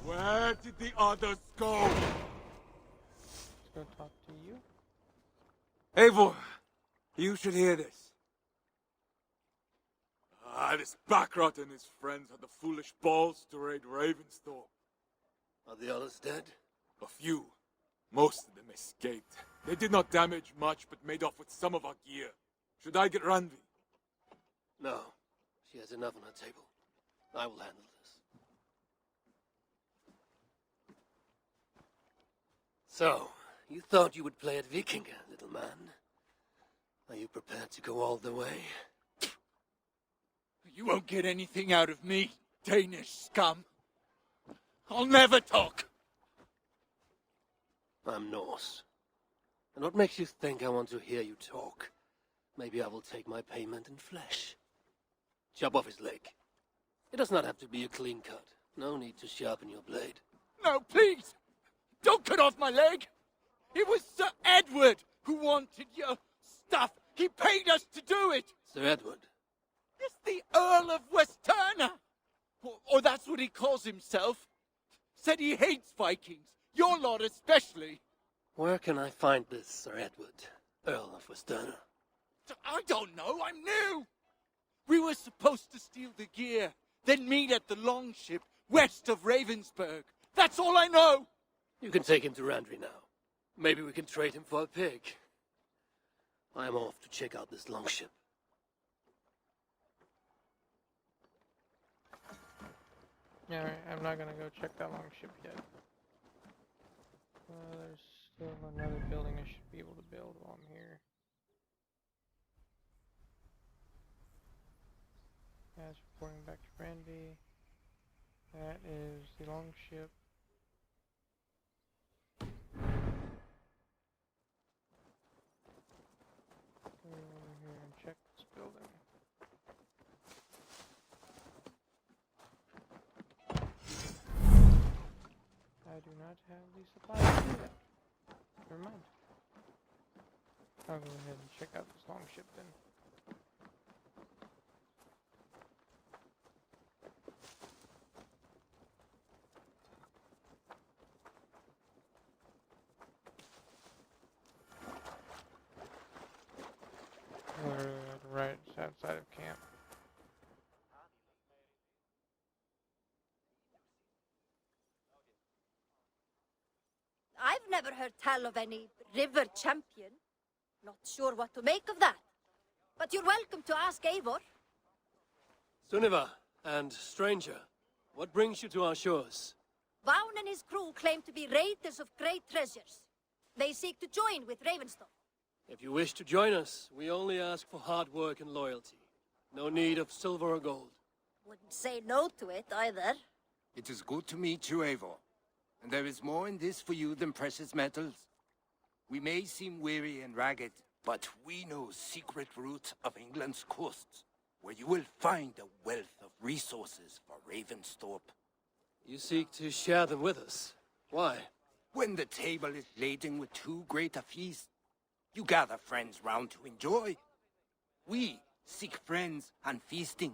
Where others go. Let's go talk to you. Eivor, you should hear this. This Backrot and his friends had the foolish balls to raid Ravensthorpe. Are the others dead? A few. Most of them escaped. They did not damage much, but made off with some of our gear. Should I get Randvi? No. She has enough on her table. I will handle this. So, you thought you would play at Vikinga, little man. Are you prepared to go all the way? You won't get anything out of me, Danish scum. I'll never talk. I'm Norse. And what makes you think I want to hear you talk? Maybe I will take my payment in flesh. Chop off his leg. It does not have to be a clean cut. No need to sharpen your blade. No, please! Don't cut off my leg! It was Sir Edward who wanted your stuff. He paid us to do it! Sir Edward? It's the Earl of Westerna! Or that's what he calls himself. Said he hates Vikings. Your lot especially. Where can I find this Sir Edward, Earl of Westerna? I don't know, I'm new! We were supposed to steal the gear, then meet at the longship west of Ravensburg. That's all I know! You can take him to Randvi now. Maybe we can trade him for a pig. I am off to check out this longship. Yeah, alright, I'm not gonna go check that longship yet. There's still another building I should be able to build while I'm here. That's reporting back to Randvi. That is the longship. Go over here and check this building. I do not have the supplies to do that. Never mind. I'll go ahead and check out this longship then. Right outside of camp. I've never heard tell of any river champion. Not sure what to make of that. But you're welcome to ask Eivor. Sunniva and stranger, what brings you to our shores? Vaun and his crew claim to be raiders of great treasures. They seek to join with Ravensthorpe. If you wish to join us, we only ask for hard work and loyalty. No need of silver or gold. Wouldn't say no to it either. It is good to meet you, Eivor. And there is more in this for you than precious metals. We may seem weary and ragged, but we know secret routes of England's coasts, where you will find a wealth of resources for Ravensthorpe. You seek to share them with us. Why? When the table is laden with too great a feast, you gather friends round to enjoy. We seek friends and feasting.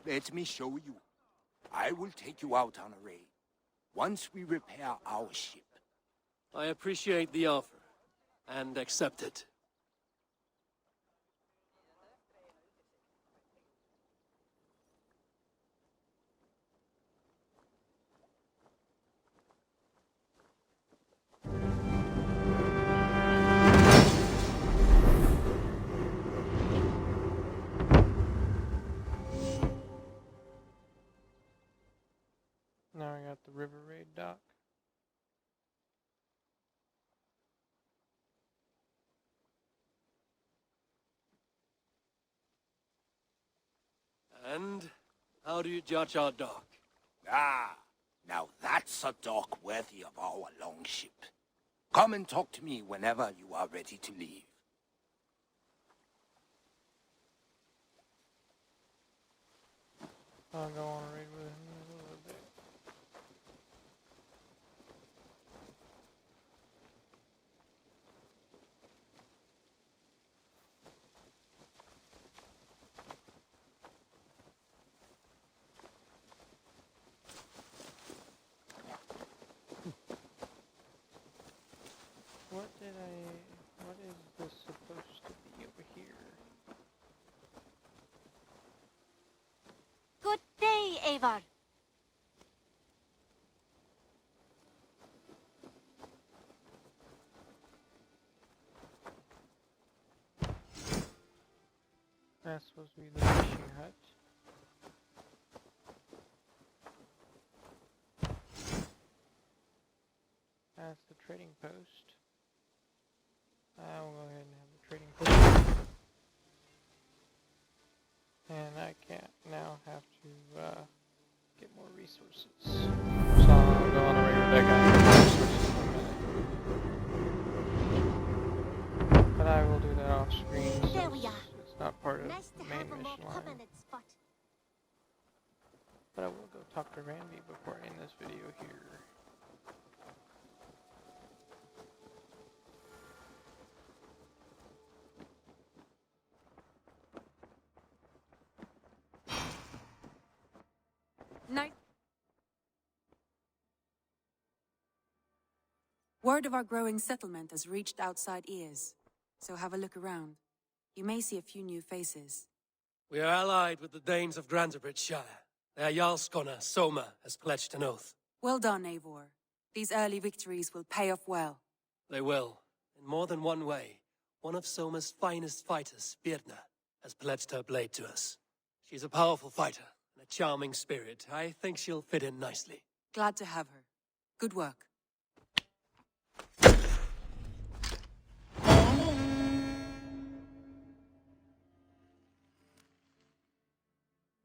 Let me show you. I will take you out on a raid, once we repair our ship. I appreciate the offer, and accept it. Now I got the river raid dock. And how do you judge our dock? Ah, now that's a dock worthy of our longship. Come and talk to me whenever you are ready to leave. I'll go on a raid with him in a little bit. What is this supposed to be over here? Good day, Eivor. That's supposed to be the fishing hut. That's the trading post. I will go ahead and have the trading post. And I can't now have to get more resources. So I'll go on the regular deck and get resources in a minute. But I will do that off screen There we since are. it's not part of Nice to the main have a more mission line. permanent spot. But I will go talk to Randy before I end this video here. Night. Word of our growing settlement has reached outside ears, so have a look around. You may see a few new faces. We are allied with the Danes of Shire. Their Jarlskona, Soma, has pledged an oath. Well done, Eivor. These early victories will pay off well. They will, in more than one way. One of Soma's finest fighters, Birna, has pledged her blade to us. She's a powerful fighter and a charming spirit. I think she'll fit in nicely. Glad to have her. Good work.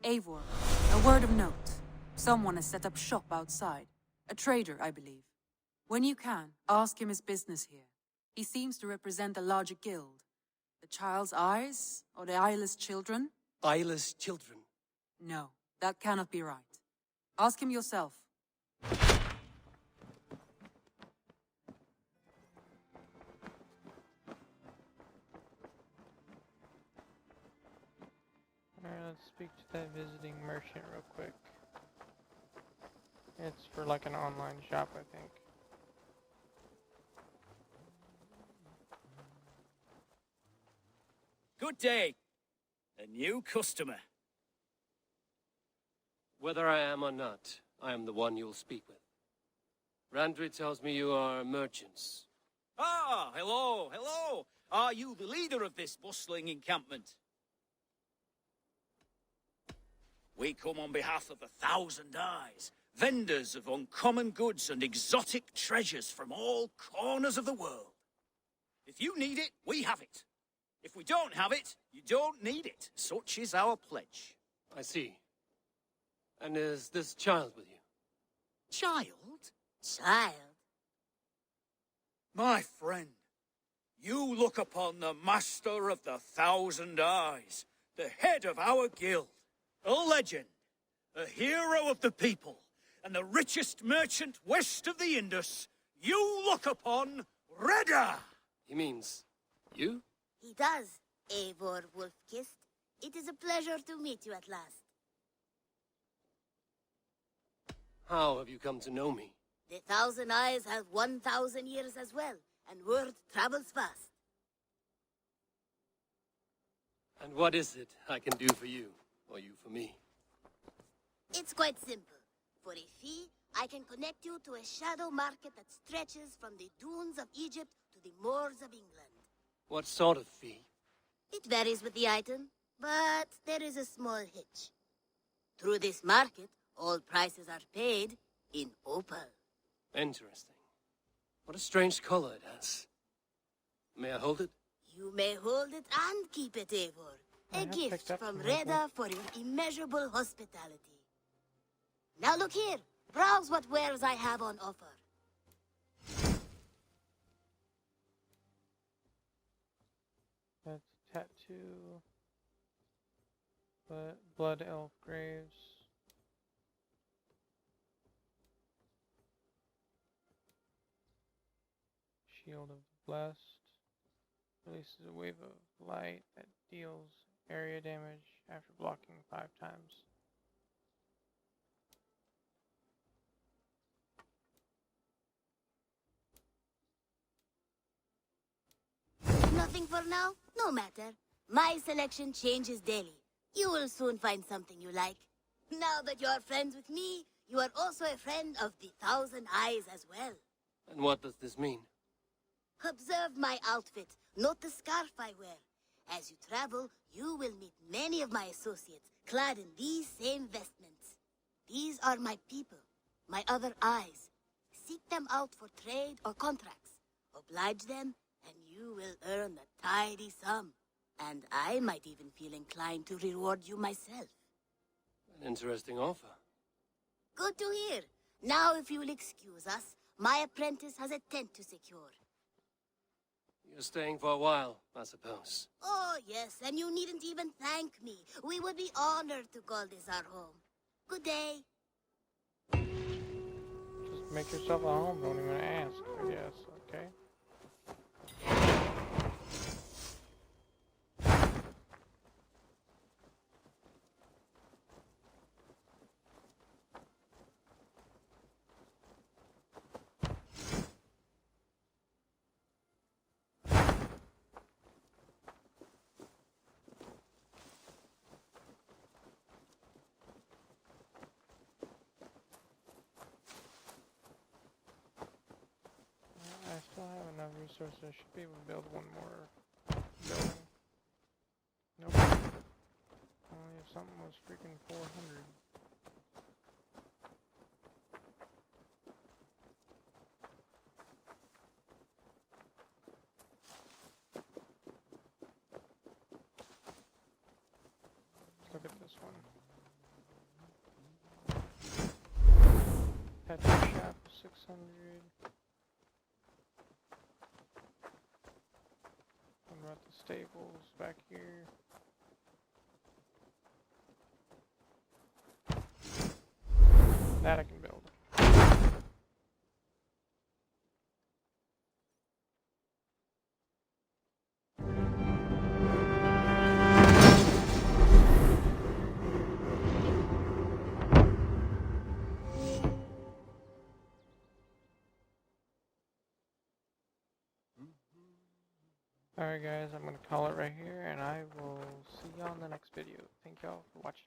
Eivor, a word of note. Someone has set up shop outside. A trader, I believe. When you can, ask him his business here. He seems to represent a larger guild. The Child's Eyes, or the Eyeless Children? Eyeless children? No, that cannot be right. Ask him yourself. Alright, let's speak to that visiting merchant real quick. It's for like an online shop, I think. Good day. A new customer. Whether I am or not, I am the one you'll speak with. Randri tells me you are merchants. Ah, hello, hello. Are you the leader of this bustling encampment? We come on behalf of 1,000 Eyes, vendors of uncommon goods and exotic treasures from all corners of the world. If you need it, we have it. If we don't have it, you don't need it. Such is our pledge. I see. And is this child with you? Child? Child? My friend, you look upon the master of the 1,000 Eyes, the head of our guild, a legend, a hero of the people, and the richest merchant west of the Indus. You look upon Reda! He means you? He does, Eivor Wolf-Kissed. It is a pleasure to meet you at last. How have you come to know me? The 1,000 Eyes have 1,000 years as well, and word travels fast. And what is it I can do for you, or you for me? It's quite simple. For a fee, I can connect you to a shadow market that stretches from the dunes of Egypt to the moors of England. What sort of fee? It varies with the item, but there is a small hitch. Through this market, all prices are paid in opal. Interesting. What a strange color it has. May I hold it? You may hold it and keep it, Eivor. A gift from Reda for your immeasurable hospitality. Now look here. Browse what wares I have on offer. That's tattoo. Blood elf graves. Shield of the Blessed. Releases a wave of light that deals area damage after blocking 5 times. Nothing for now? No matter. My selection changes daily. You will soon find something you like. Now that you are friends with me, you are also a friend of the Thousand Eyes as well. And what does this mean? Observe my outfit, note the scarf I wear. As you travel, you will meet many of my associates, clad in these same vestments. These are my people, my other eyes. Seek them out for trade or contracts. Oblige them, and you will earn a tidy sum. And I might even feel inclined to reward you myself. An interesting offer. Good to hear. Now, if you will excuse us, my apprentice has a tent to secure. You're staying for a while, I suppose. Oh, yes, and you needn't even thank me. We would be honored to call this our home. Good day. Just make yourself at home, don't even ask, I guess, okay? I still have enough resources. I should be able to build one more building. Nope. Only if something was freaking 400. Let's look at this one. Petrol shop 600. What about the stables back here? That I can build. Alright guys, I'm going to call it right here, and I will see y'all in the next video. Thank y'all for watching.